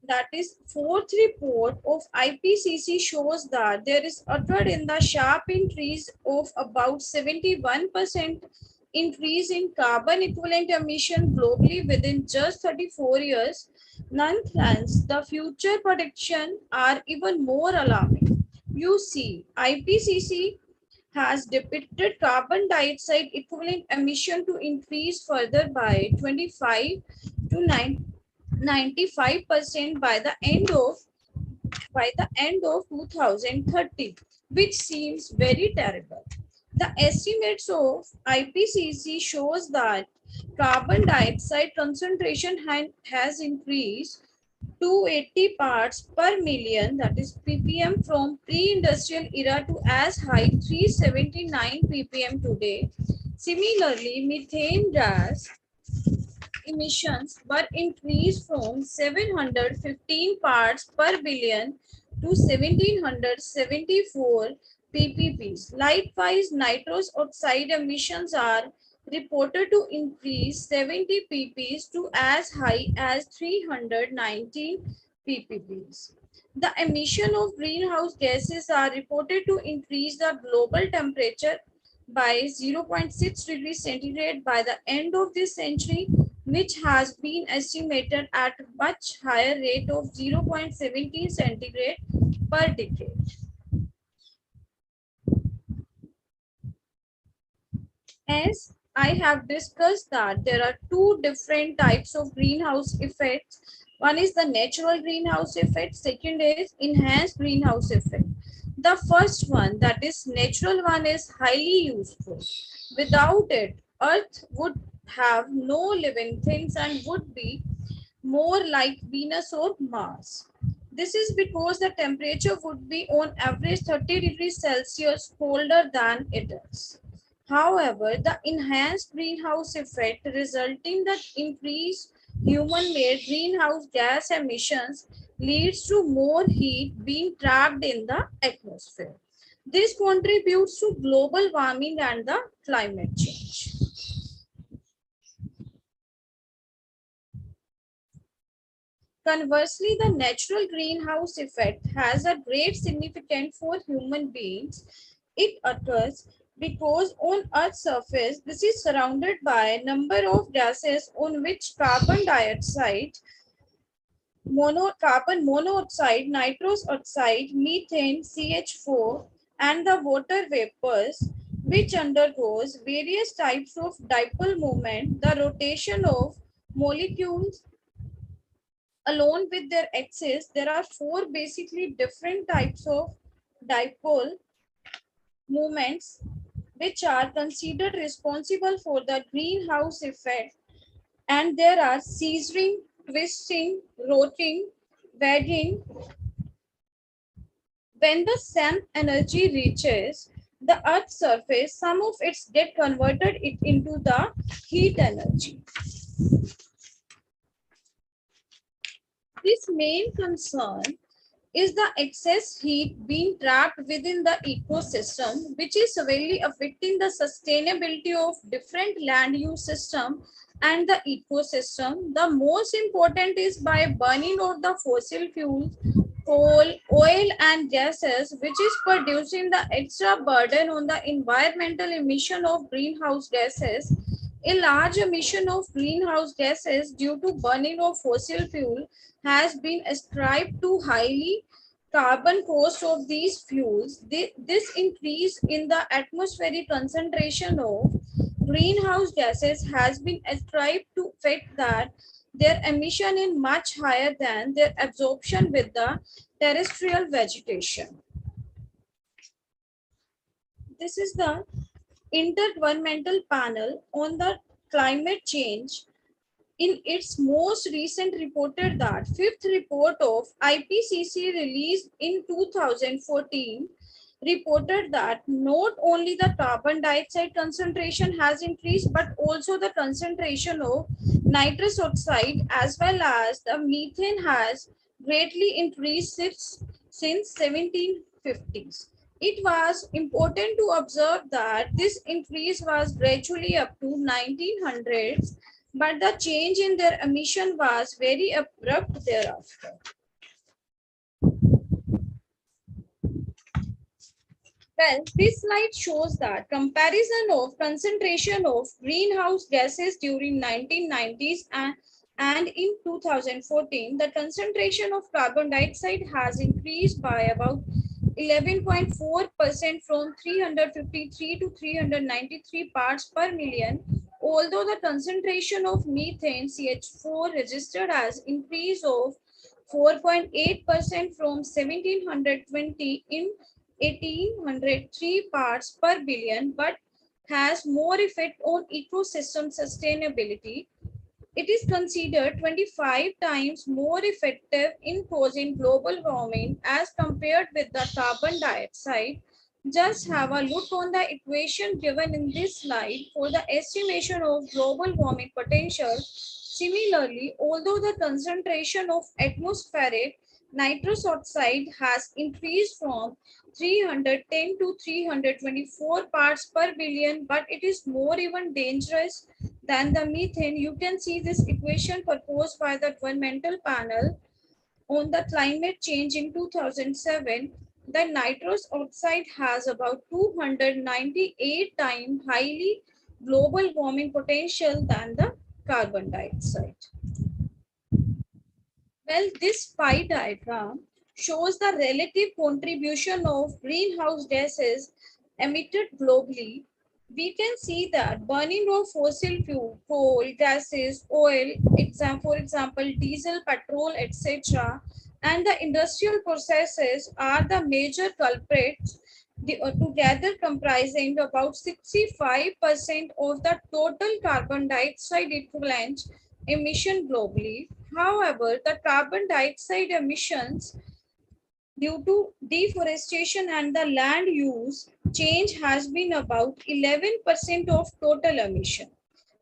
that is fourth report of IPCC shows that there is occurred in the sharp increase of about 71% increase in carbon equivalent emission globally within just 34 years. Nonetheless, the future predictions are even more alarming. You see, IPCC has depicted carbon dioxide equivalent emission to increase further by 25 to 95% by the end of 2030, which seems very terrible. The estimates of IPCC shows that carbon dioxide concentration has increased 280 parts per million, that is ppm, from pre-industrial era to as high 379 ppm today. Similarly, methane gas emissions were increased from 715 parts per billion to 1774 ppps. Likewise, nitrous oxide emissions are reported to increase 70 ppps to as high as 319 ppps. The emission of greenhouse gases are reported to increase the global temperature by 0.6 degrees centigrade by the end of this century, which has been estimated at a much higher rate of 0.17 centigrade per decade. As I have discussed that there are two different types of greenhouse effects. One is the natural greenhouse effect, second is enhanced greenhouse effect. The first one, that is natural one, is highly useful. Without it, Earth would have no living things and would be more like Venus or Mars. This is because the temperature would be on average 30 degrees Celsius colder than it is. However, the enhanced greenhouse effect resulting that increased human-made greenhouse gas emissions leads to more heat being trapped in the atmosphere. This contributes to global warming and the climate change. Conversely, the natural greenhouse effect has a great significance for human beings. It occurs because on Earth's surface, this is surrounded by a number of gases on which carbon dioxide, carbon monoxide, nitrous oxide, methane, CH4, and the water vapors, which undergoes various types of dipole moment, the rotation of molecules along with their axis, there are four basically different types of dipole movements which are considered responsible for the greenhouse effect. And there are scissoring, twisting, rotating, wagging. When the sun energy reaches the Earth's surface, some of it get converted it into the heat energy. This main concern is the excess heat being trapped within the ecosystem, which is severely affecting the sustainability of different land use system and the ecosystem. The most important is by burning out the fossil fuels, coal, oil and gases, which is producing the extra burden on the environmental emission of greenhouse gases. A large emission of greenhouse gases due to burning of fossil fuel has been ascribed to highly carbon cost of these fuels. This increase in the atmospheric concentration of greenhouse gases has been ascribed to fact that their emission is much higher than their absorption with the terrestrial vegetation. This is the Intergovernmental Panel on the Climate Change. In its most recent reported that fifth report of IPCC released in 2014 reported that not only the carbon dioxide concentration has increased, but also the concentration of nitrous oxide as well as the methane has greatly increased since 1750s. It was important to observe that this increase was gradually up to 1900s, but the change in their emission was very abrupt thereafter. Well, this slide shows that comparison of concentration of greenhouse gases during 1990s and in 2014, the concentration of carbon dioxide has increased by about 11.4% from 353 to 393 parts per million, although the concentration of methane CH4 registered as increase of 4.8% from 1720 in 1803 parts per billion, but has more effect on ecosystem sustainability. It is considered 25 times more effective in causing global warming as compared with the carbon dioxide. Just have a look on the equation given in this slide for the estimation of global warming potential. Similarly, although the concentration of atmospheric nitrous oxide has increased from 310 to 324 parts per billion, but it is more even dangerous than the methane. You can see this equation proposed by the Governmental Panel on the Climate Change in 2007. The nitrous oxide has about 298 times highly global warming potential than the carbon dioxide. Well, this pie diagram shows the relative contribution of greenhouse gases emitted globally. We can see that burning of fossil fuel, coal, gases, oil, for example, diesel, petrol, etc., and the industrial processes are the major culprits, together comprising about 65% of the total carbon dioxide equivalent emission globally. However, the carbon dioxide emissions due to deforestation and the land use change has been about 11% of total emission.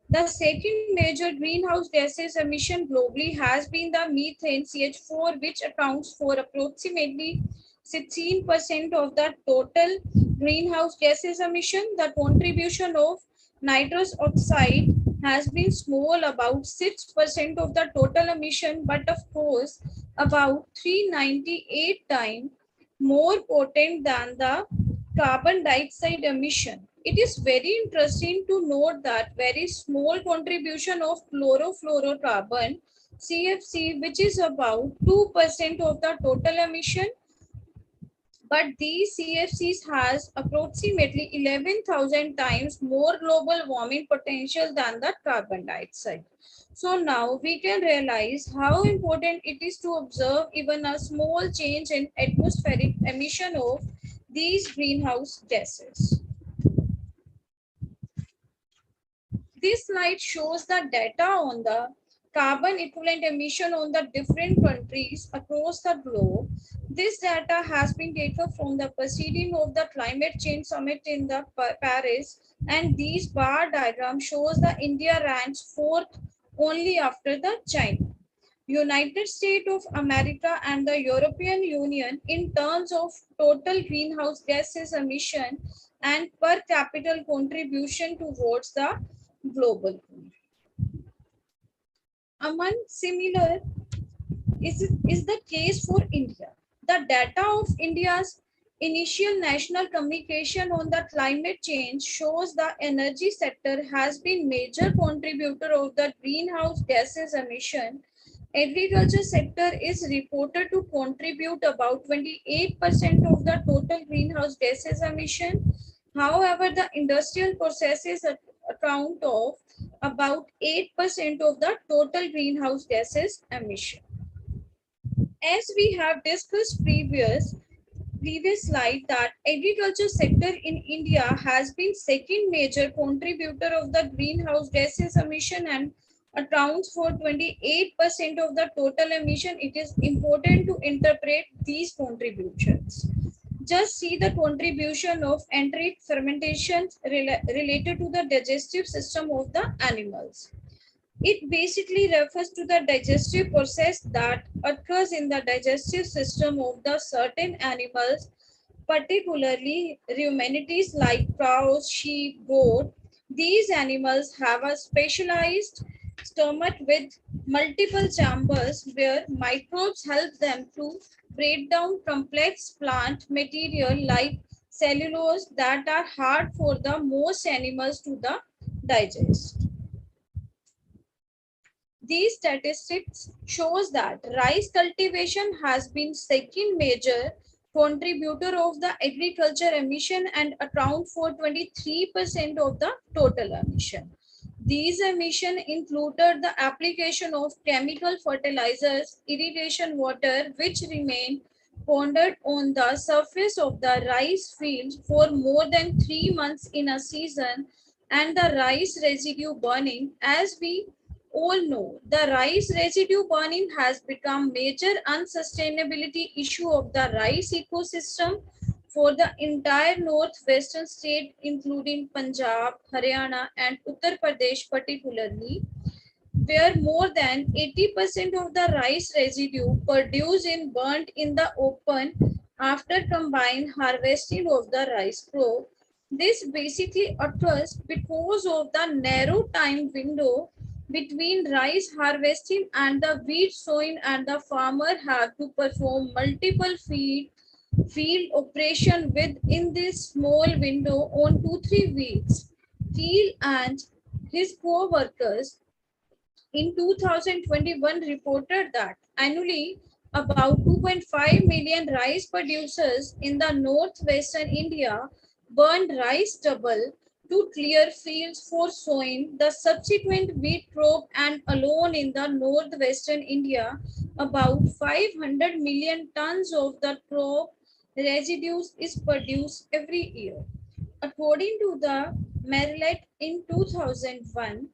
The second major greenhouse gases emission globally has been the methane CH4, which accounts for approximately 16% of the total greenhouse gases emission. The contribution of nitrous oxide has been small, about 6% of the total emission, but of course about 398 times more potent than the carbon dioxide emission. It is very interesting to note that very small contribution of chlorofluorocarbon CFC, which is about 2% of the total emission, but these CFCs has approximately 11,000 times more global warming potential than the carbon dioxide. So now we can realize how important it is to observe even a small change in atmospheric emission of these greenhouse gases. This slide shows the data on the carbon equivalent emission on the different countries across the globe. This data has been taken from the proceeding of the climate change summit in the Paris, and these bar diagram shows the India ranks fourth only after the China, United States of America and the European Union in terms of total greenhouse gases emission and per capita contribution towards the global. Among similar is the case for India. The data of India's initial national communication on the climate change shows the energy sector has been major contributor of the greenhouse gases emission. Agriculture sector is reported to contribute about 28% of the total greenhouse gases emission. However, the industrial processes account of about 8% of the total greenhouse gases emission. As we have discussed previous slide, that agriculture sector in India has been second major contributor of the greenhouse gases emission and accounts for 28% of the total emission. It is important to interpret these contributions. Just see the contribution of enteric fermentation related to the digestive system of the animals. It basically refers to the digestive process that occurs in the digestive system of the certain animals, particularly ruminants like cows, sheep, goat. These animals have a specialized stomach with multiple chambers where microbes help them to break down complex plant material like cellulose that are hard for the most animals to digest. These statistics shows that rice cultivation has been second major contributor of the agriculture emission and account for 23% of the total emission. These emissions included the application of chemical fertilizers, irrigation water, which remain ponded on the surface of the rice fields for more than 3 months in a season, and the rice residue burning. As we all know, the rice residue burning has become major unsustainability issue of the rice ecosystem for the entire northwestern state, including Punjab, Haryana, and Uttar Pradesh particularly, where more than 80% of the rice residue produced and burnt in the open after combined harvesting of the rice crop. This basically occurs because of the narrow time window between rice harvesting and the wheat sowing, and the farmer have to perform multiple field operation within this small window on 2-3 weeks. Keel and his co-workers in 2021 reported that annually about 2.5 million rice producers in the northwestern India burned rice stubble to clear fields for sowing the subsequent wheat crop, and alone in the northwestern India, about 500 million tons of the crop residues is produced every year. According to the Maryland in 2001,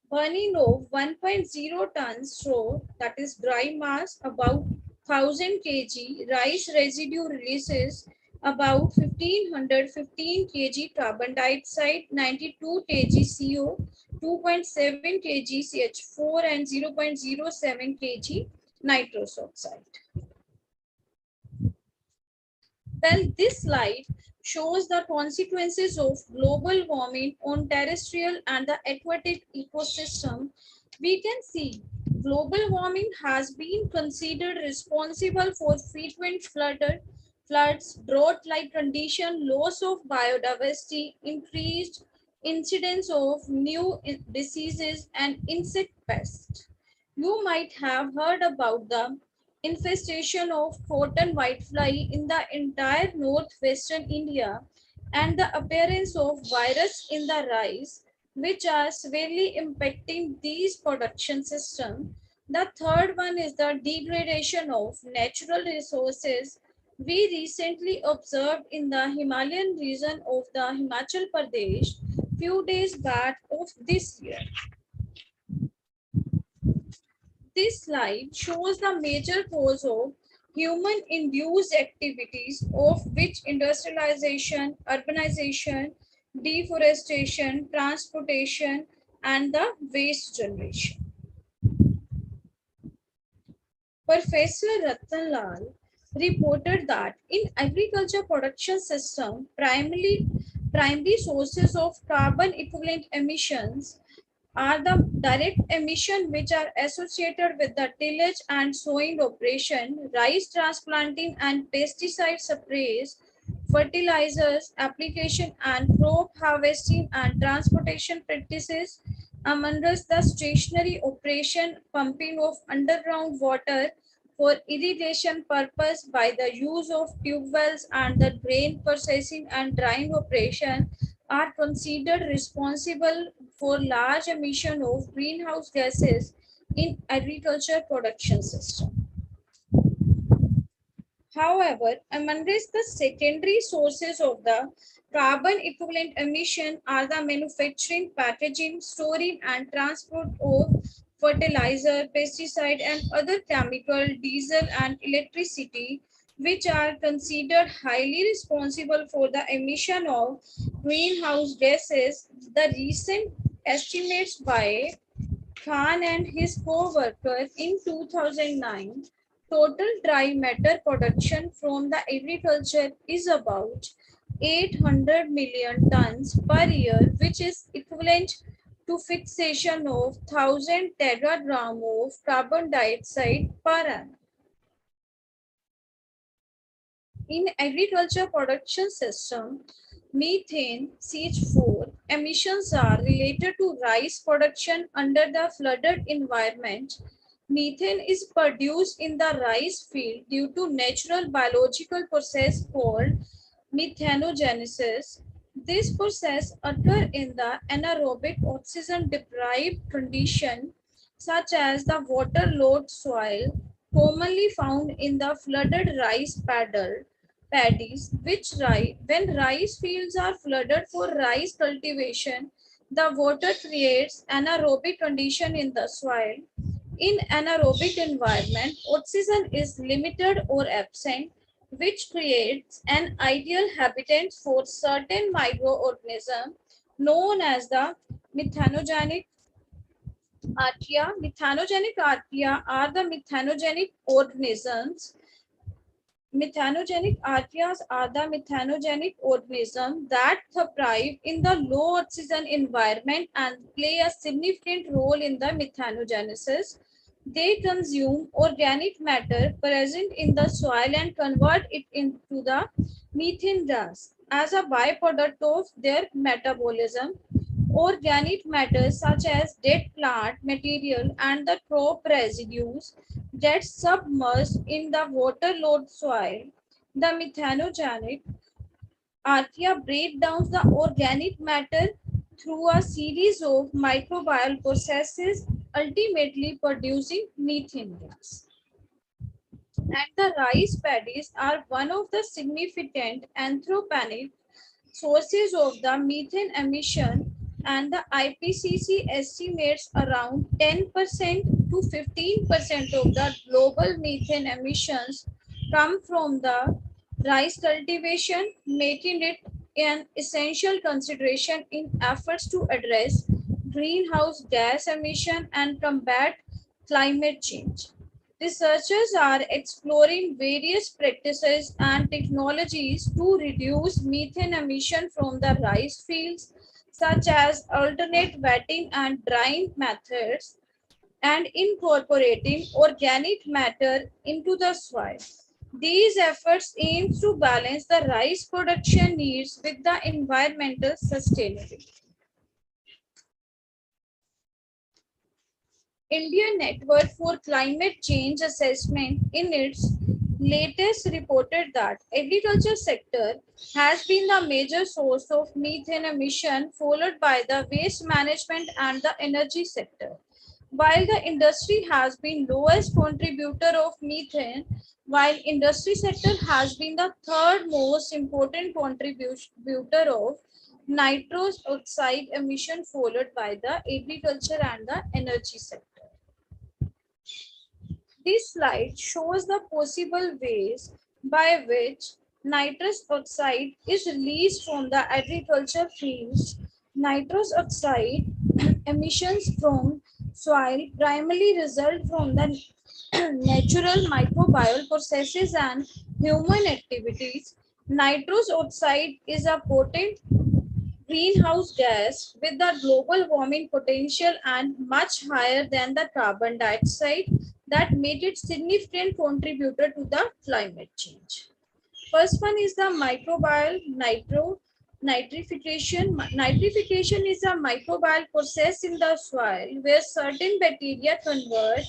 burning of 1.0 tons straw, that is dry mass, about 1000 kg rice residue releases about 1515 kg carbon dioxide, 92 kg CO, 2.7 kg CH4, and 0.07 kg nitrous oxide. Well, this slide shows the consequences of global warming on terrestrial and the aquatic ecosystem. We can see global warming has been considered responsible for frequent floods, drought-like condition, loss of biodiversity, increased incidence of new diseases and insect pests. You might have heard about the infestation of cotton whitefly in the entire northwestern India, and the appearance of virus in the rice, which are severely impacting these production system. The third one is the degradation of natural resources. We recently observed in the Himalayan region of the Himachal Pradesh few days back of this year. This slide shows the major cause of human-induced activities, of which industrialization, urbanization, deforestation, transportation, and the waste generation. Professor Ratan Lal reported that in agriculture production system, primary sources of carbon equivalent emissions are the direct emission which are associated with the tillage and sowing operation, rice transplanting and pesticide sprays, fertilizers application and crop harvesting and transportation practices, among us the stationary operation pumping of underground water for irrigation purpose by the use of tube wells, and the grain processing and drying operation are considered responsible for large emission of greenhouse gases in agriculture production system. However, among the secondary sources of the carbon equivalent emission are the manufacturing, packaging, storing and transport of fertilizer, pesticide and other chemical, diesel and electricity, which are considered highly responsible for the emission of greenhouse gases. The recent estimates by Khan and his co-worker in 2009, total dry matter production from the agriculture is about 800 million tons per year, which is equivalent to fixation of 1000 teragram of carbon dioxide per annum. In agriculture production system, methane CH4 emissions are related to rice production under the flooded environment. Methane is produced in the rice field due to natural biological process called methanogenesis. This process occurs in the anaerobic oxygen deprived condition such as the waterlogged soil commonly found in the flooded rice paddies, when rice fields are flooded for rice cultivation, the water creates anaerobic condition in the soil. In anaerobic environment, oxygen is limited or absent, which creates an ideal habitat for certain microorganisms known as the methanogenic archaea. Methanogenic archaea are the methanogenic organisms. Methanogenic archaeas are the methanogenic organisms that thrive in the low oxygen environment and play a significant role in the methanogenesis. They consume organic matter present in the soil and convert it into the methane gas. As a byproduct of their metabolism, organic matter such as dead plant material and the crop residues get submerged in the waterlogged soil. The methanogenic archaea break down the organic matter through a series of microbial processes, ultimately producing methane gas. And the rice paddies are one of the significant anthropogenic sources of the methane emission, and the IPCC estimates around 10% to 15% of the global methane emissions come from the rice cultivation, making it an essential consideration in efforts to address greenhouse gas emission and combat climate change. Researchers are exploring various practices and technologies to reduce methane emission from the rice fields, such as alternate wetting and drying methods, and incorporating organic matter into the soil. These efforts aim to balance the rice production needs with the environmental sustainability. Indian Network for Climate Change Assessment in its latest reported that agriculture sector has been the major source of methane emission, followed by the waste management and the energy sector. While the industry has been lowest contributor of methane, while industry sector has been the third most important contributor of nitrous oxide emission, followed by the agriculture and the energy sector. This slide shows the possible ways by which nitrous oxide is released from the agriculture fields. Nitrous oxide emissions from soil primarily result from the natural microbial processes and human activities. Nitrous oxide is a potent greenhouse gas with the global warming potential and much higher than the carbon dioxide that made it significant contributor to the climate change. First one is the microbial nitrification. Nitrification is a microbial process in the soil where certain bacteria convert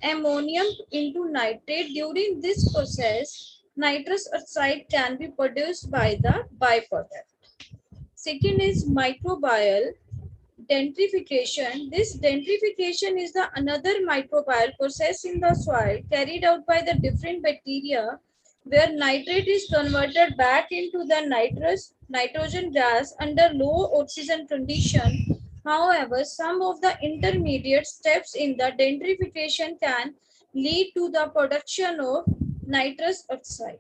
ammonium into nitrate. During this process, nitrous oxide can be produced by the byproduct. Second is microbial denitrification. This denitrification is the another microbial process in the soil carried out by the different bacteria where nitrate is converted back into the nitrogen gas under low oxygen condition. However, some of the intermediate steps in the denitrification can lead to the production of nitrous oxide.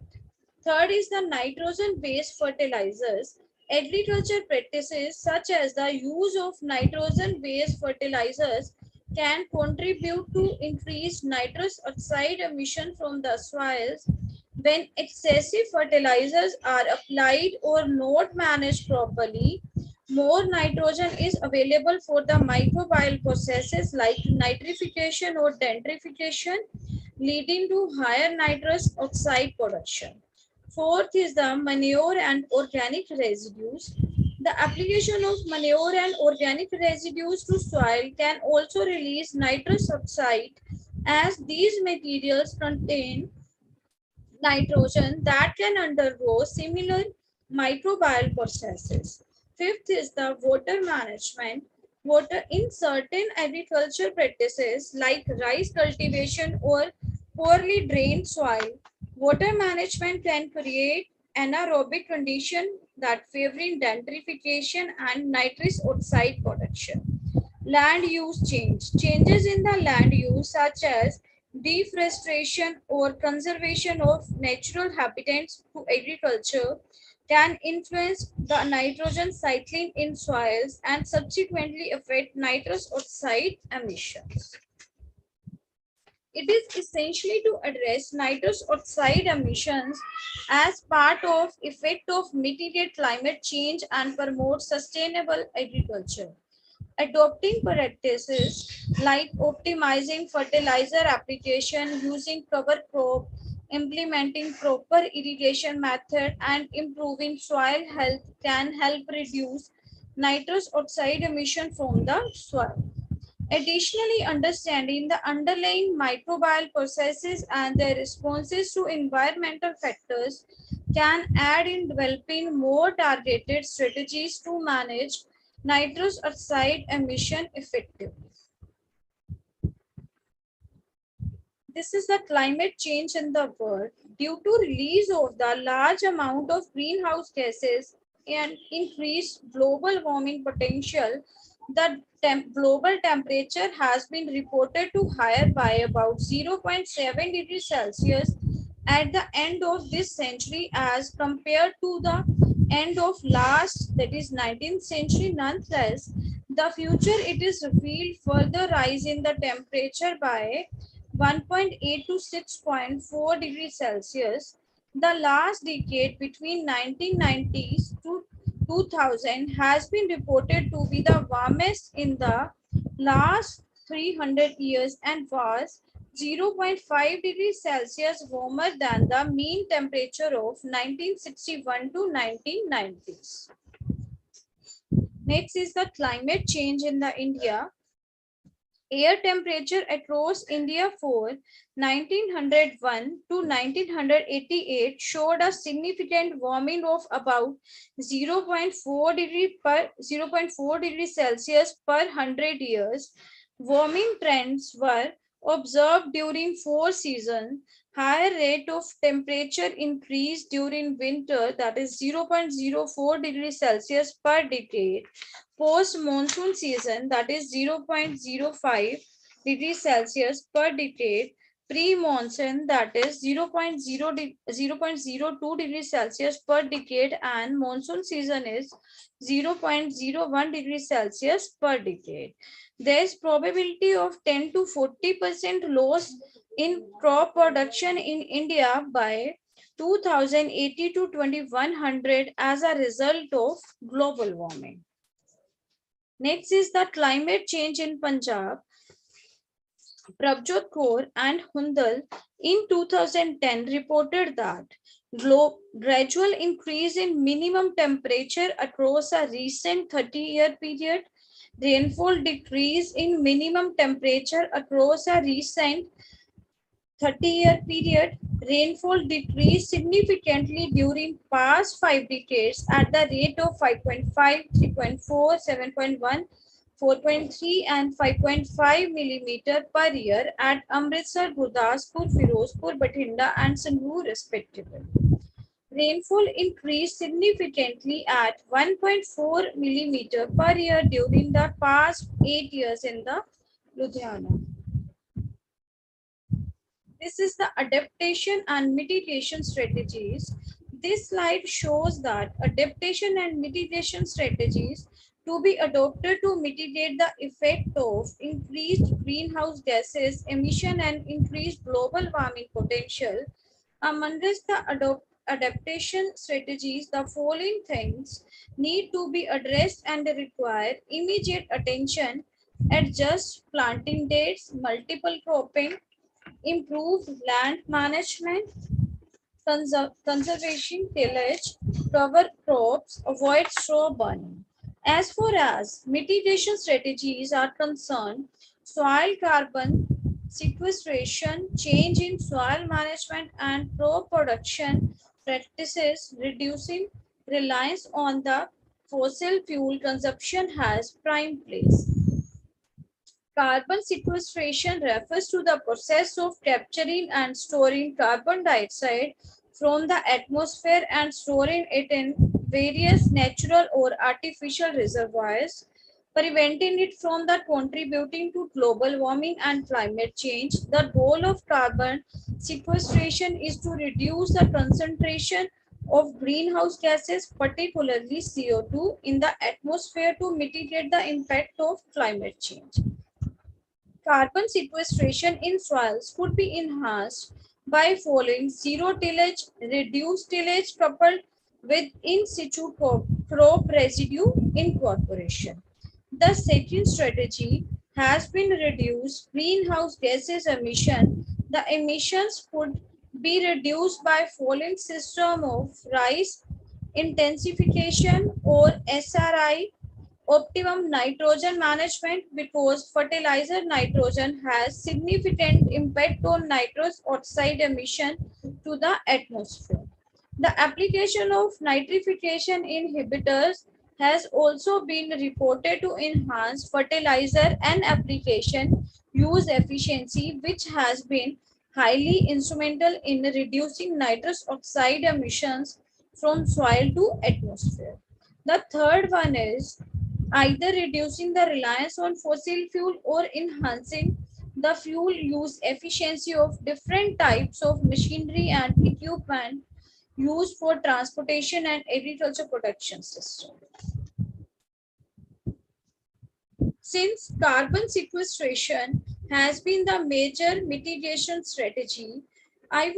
Third is the nitrogen-based fertilizers. Agriculture practices such as the use of nitrogen-based fertilizers can contribute to increased nitrous oxide emission from the soils. When excessive fertilizers are applied or not managed properly, more nitrogen is available for the microbial processes like nitrification or denitrification, leading to higher nitrous oxide production. Fourth is the manure and organic residues. The application of manure and organic residues to soil can also release nitrous oxide as these materials contain nitrogen that can undergo similar microbial processes. Fifth is the water management. Water in certain agriculture practices like rice cultivation or poorly drained soil, water management can create anaerobic condition that favoring denitrification and nitrous oxide production. Land use change. Changes in the land use such as deforestation or conservation of natural habitats to agriculture can influence the nitrogen cycling in soils and subsequently affect nitrous oxide emissions. It is essentially to address nitrous oxide emissions as part of effect of mitigate climate change and promote sustainable agriculture. Adopting practices like optimizing fertilizer application, using cover crop, implementing proper irrigation method, and improving soil health can help reduce nitrous oxide emission from the soil. Additionally, understanding the underlying microbial processes and their responses to environmental factors can aid in developing more targeted strategies to manage nitrous oxide emission effectively. This is the climate change in the world. Due to release of the large amount of greenhouse gases and increased global warming potential, the global temperature has been reported to higher by about 0.7 degrees Celsius at the end of this century as compared to the end of last, that is 19th century. Nonetheless, the future it is revealed further rise in the temperature by 1.8 to 6.4 degrees Celsius. The last decade between 1990s to 2000 has been reported to be the warmest in the last 300 years and was 0.5 degrees Celsius warmer than the mean temperature of 1961 to 1990s. Next is the climate change in the India. Air temperature across India for 1901 to 1988 showed a significant warming of about 0.4 degrees Celsius per 100 years. Warming trends were observed during 4 seasons. Higher rate of temperature increase during winter, that is 0.04 degrees Celsius per decade. Post monsoon season, that is 0.05 degrees Celsius per decade. Pre monsoon, that is 0.02 degrees Celsius per decade, and monsoon season is 0.01 degrees Celsius per decade. There is probability of 10 to 40% loss in crop production in India by 2080 to 2100 as a result of global warming. Next is the climate change in Punjab. Prabjot Kaur and Hundal in 2010 reported that gradual increase in minimum temperature across a recent 30-year period, rainfall decrease in minimum temperature across a recent 30-year period, rainfall decreased significantly during past 5 decades at the rate of 5.5, 3.4, 7.1, 4.3 and 5.5 millimeter per year at Amritsar, Gurdaspur, Firozpur, Bathinda and Sangrur respectively. Rainfall increased significantly at 1.4 millimeter per year during the past 8 years in the Ludhiana. This is the adaptation and mitigation strategies. This slide shows that adaptation and mitigation strategies to be adopted to mitigate the effect of increased greenhouse gases emission and increased global warming potential. Amongst the adaptation strategies, the following things need to be addressed and require immediate attention: adjust planting dates, multiple cropping, improve land management, conservation tillage, cover crops, avoid straw burning. As far as mitigation strategies are concerned, soil carbon sequestration, change in soil management and crop production practices, reducing reliance on the fossil fuel consumption has prime place. Carbon sequestration refers to the process of capturing and storing carbon dioxide from the atmosphere and storing it in various natural or artificial reservoirs, preventing it from the contributing to global warming and climate change. The goal of carbon sequestration is to reduce the concentration of greenhouse gases, particularly CO2, in the atmosphere to mitigate the impact of climate change. Carbon sequestration in soils could be enhanced by following: zero tillage, reduced tillage coupled with in situ crop residue incorporation. The second strategy has been reduced greenhouse gases emission. The emissions could be reduced by following system of rise intensification or SRI, optimum nitrogen management, because fertilizer nitrogen has significant impact on nitrous oxide emission to the atmosphere. The application of nitrification inhibitors has also been reported to enhance fertilizer and application use efficiency, which has been highly instrumental in reducing nitrous oxide emissions from soil to atmosphere. The third one is either reducing the reliance on fossil fuel or enhancing the fuel use efficiency of different types of machinery and equipment used for transportation and agriculture production system. Since carbon sequestration has been the major mitigation strategy, I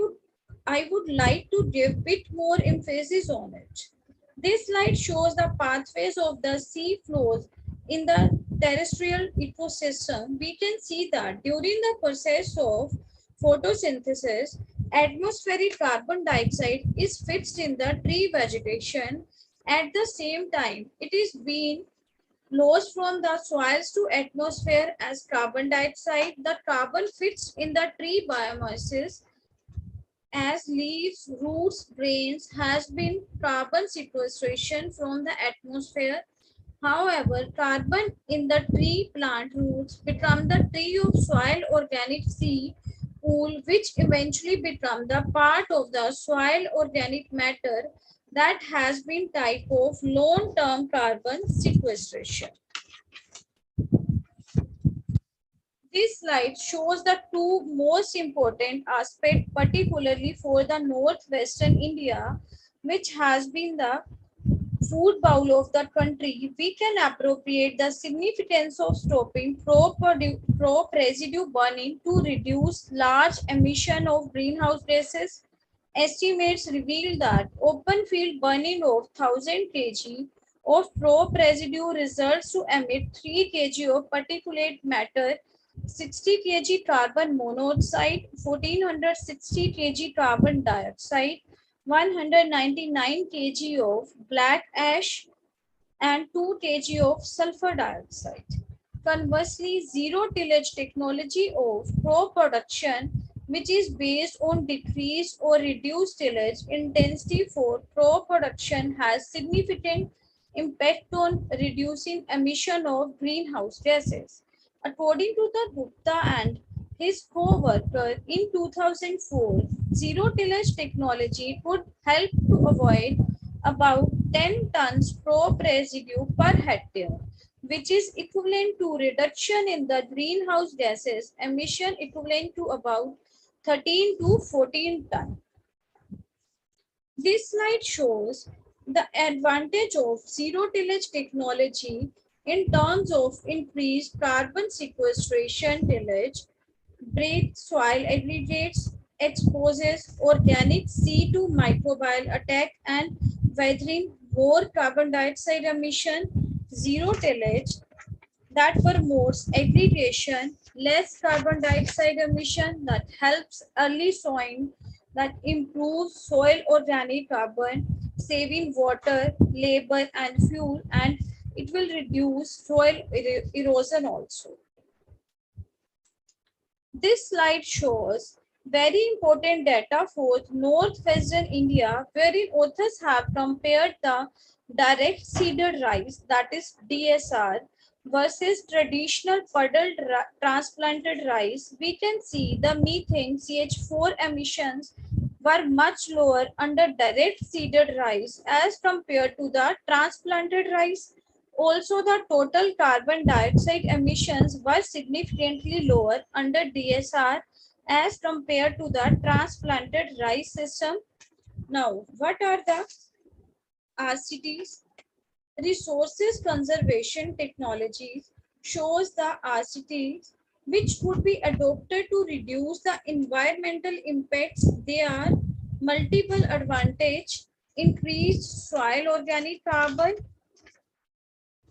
would like to give a bit more emphasis on it. This slide shows the pathways of the sea flows in the terrestrial ecosystem. We can see that during the process of photosynthesis, atmospheric carbon dioxide is fixed in the tree vegetation. At the same time, it is being lost from the soils to atmosphere as carbon dioxide. The carbon fits in the tree biomasses as leaves, roots, brains has been carbon sequestration from the atmosphere. However, carbon in the tree plant roots become the tree of soil organic seed pool, which eventually become the part of the soil organic matter that has been type of long-term carbon sequestration. This slide shows the two most important aspects, particularly for the northwestern India, which has been the food bowl of the country. We can appropriate the significance of stopping crop residue burning to reduce large emission of greenhouse gases. Estimates reveal that open field burning of 1000 kg of crop residue results to emit 3 kg of particulate matter, 60 kg carbon monoxide, 1460 kg carbon dioxide, 199 kg of black ash, and 2 kg of sulfur dioxide. Conversely, zero tillage technology of crop production, which is based on decreased or reduced tillage intensity for crop production, has significant impact on reducing emission of greenhouse gases. According to the Gupta and his co-worker in 2004, zero tillage technology could help to avoid about 10 tons crop residue per hectare, which is equivalent to reduction in the greenhouse gases emission equivalent to about 13 to 14 ton. This slide shows the advantage of zero tillage technology in terms of increased carbon sequestration. Tillage breaks soil aggregates, exposes organic C2 microbial attack and weathering, more carbon dioxide emission. Zero tillage that promotes aggregation, less carbon dioxide emission, that helps early sowing, that improves soil organic carbon, saving water, labor, and fuel, and it will reduce soil erosion also. This slide shows very important data for northwestern India, wherein authors have compared the direct seeded rice, that is DSR, versus traditional puddled transplanted rice. We can see the methane CH4 emissions were much lower under direct seeded rice as compared to the transplanted rice. Also, the total carbon dioxide emissions were significantly lower under DSR as compared to the transplanted rice system. Now, what are the RCTs? Resources conservation technologies shows the RCTs which could be adopted to reduce the environmental impacts. They are multiple advantage: increased soil organic carbon,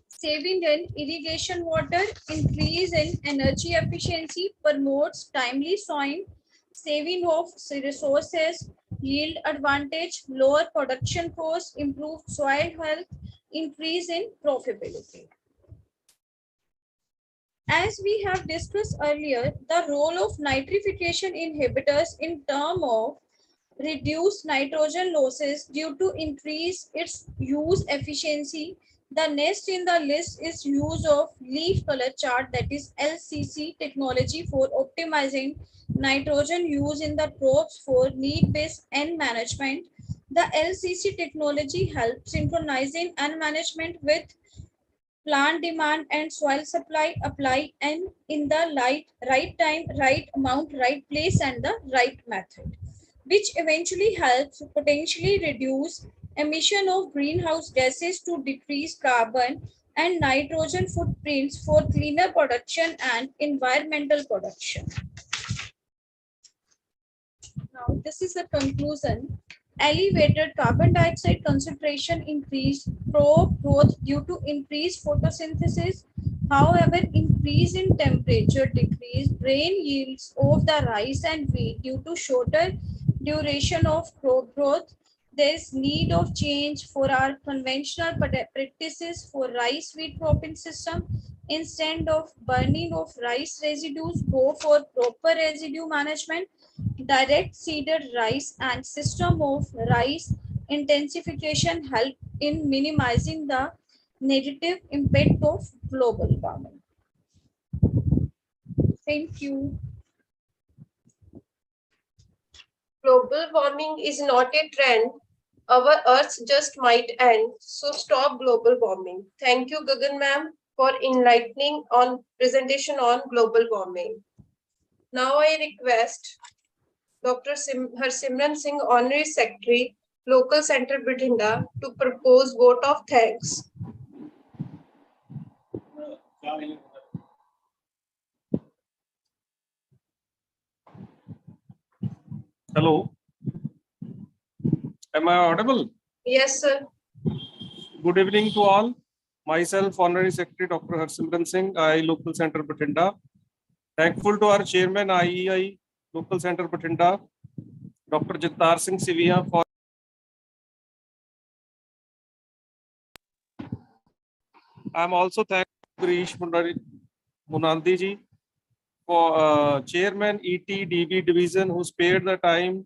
saving in irrigation water, increase in energy efficiency, promotes timely sowing, saving of resources, yield advantage, lower production cost, improved soil health, increase in profitability. As we have discussed earlier, the role of nitrification inhibitors in terms of reduce nitrogen losses due to increase its use efficiency. The next in the list is use of leaf color chart, that is LCC technology for optimizing nitrogen use in the crops for need-based N management. The LCC technology helps synchronizing N management with plant demand and soil supply, apply N in the right time, right amount, right place, and the right method, which eventually helps potentially reduce emission of greenhouse gases to decrease carbon and nitrogen footprints for cleaner production and environmental production. Now, this is the conclusion. Elevated carbon dioxide concentration increased crop growth due to increased photosynthesis. However, increase in temperature decreased grain yields of the rice and wheat due to shorter duration of crop growth. there is need of change for our conventional practices for rice wheat cropping system. Instead of burning of rice residues, go for proper residue management, direct seeded rice and system of rice intensification help in minimizing the negative impact of global warming. Thank you. Global warming is not a trend. Our Earth just might end. So stop global warming. Thank you, Gagan ma'am, for enlightening on presentation on global warming. Now I request Dr. Harsimran Singh, Honorary Secretary, Local Center Bhatinda, to propose vote of thanks. Hello. Am I audible? Yes, sir. Good evening to all. Myself, Honorary Secretary Dr. Harsimran Singh, IEI Local Center Bhatinda. Thankful to our Chairman, IEI Local Center Bhatinda, Dr. Jagtar Singh Sivia, for I am also thankful to Girish Munandi ji, for Chairman ET-DB Division, who spared the time.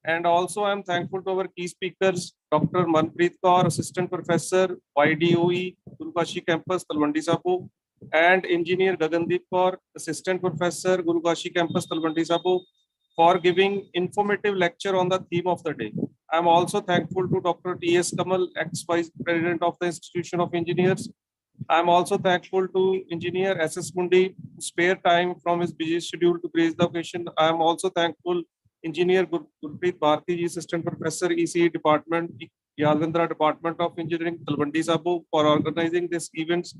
And also I'm thankful to our key speakers, Dr. Manpreet Kaur, Assistant Professor, YDOE, Gurukashi Campus, Talwandi Sabu, and Engineer Gagandeep Kaur, Assistant Professor, Gurukashi Campus, Talwandi Sabu, for giving informative lecture on the theme of the day. I'm also thankful to Dr. T.S. Kamal, ex-Vice President of the Institution of Engineers. I'm also thankful to Engineer S.S. Mundi, who spare time from his busy schedule to grace the occasion. I'm also thankful Engineer Gurpreet Bharti ji, Assistant Professor, ECE Department, Yadvindra Department of Engineering, Talwandi Sabu, for organizing this events.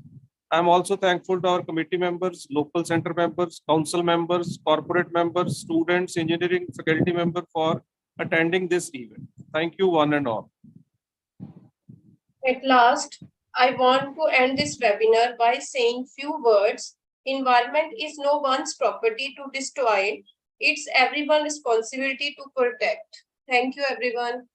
I'm also thankful to our committee members, local center members, council members, corporate members, students, engineering faculty members for attending this event. Thank you one and all. At last, I want to end this webinar by saying few words. Environment is no one's property to destroy. It's everyone's responsibility to protect. Thank you, everyone.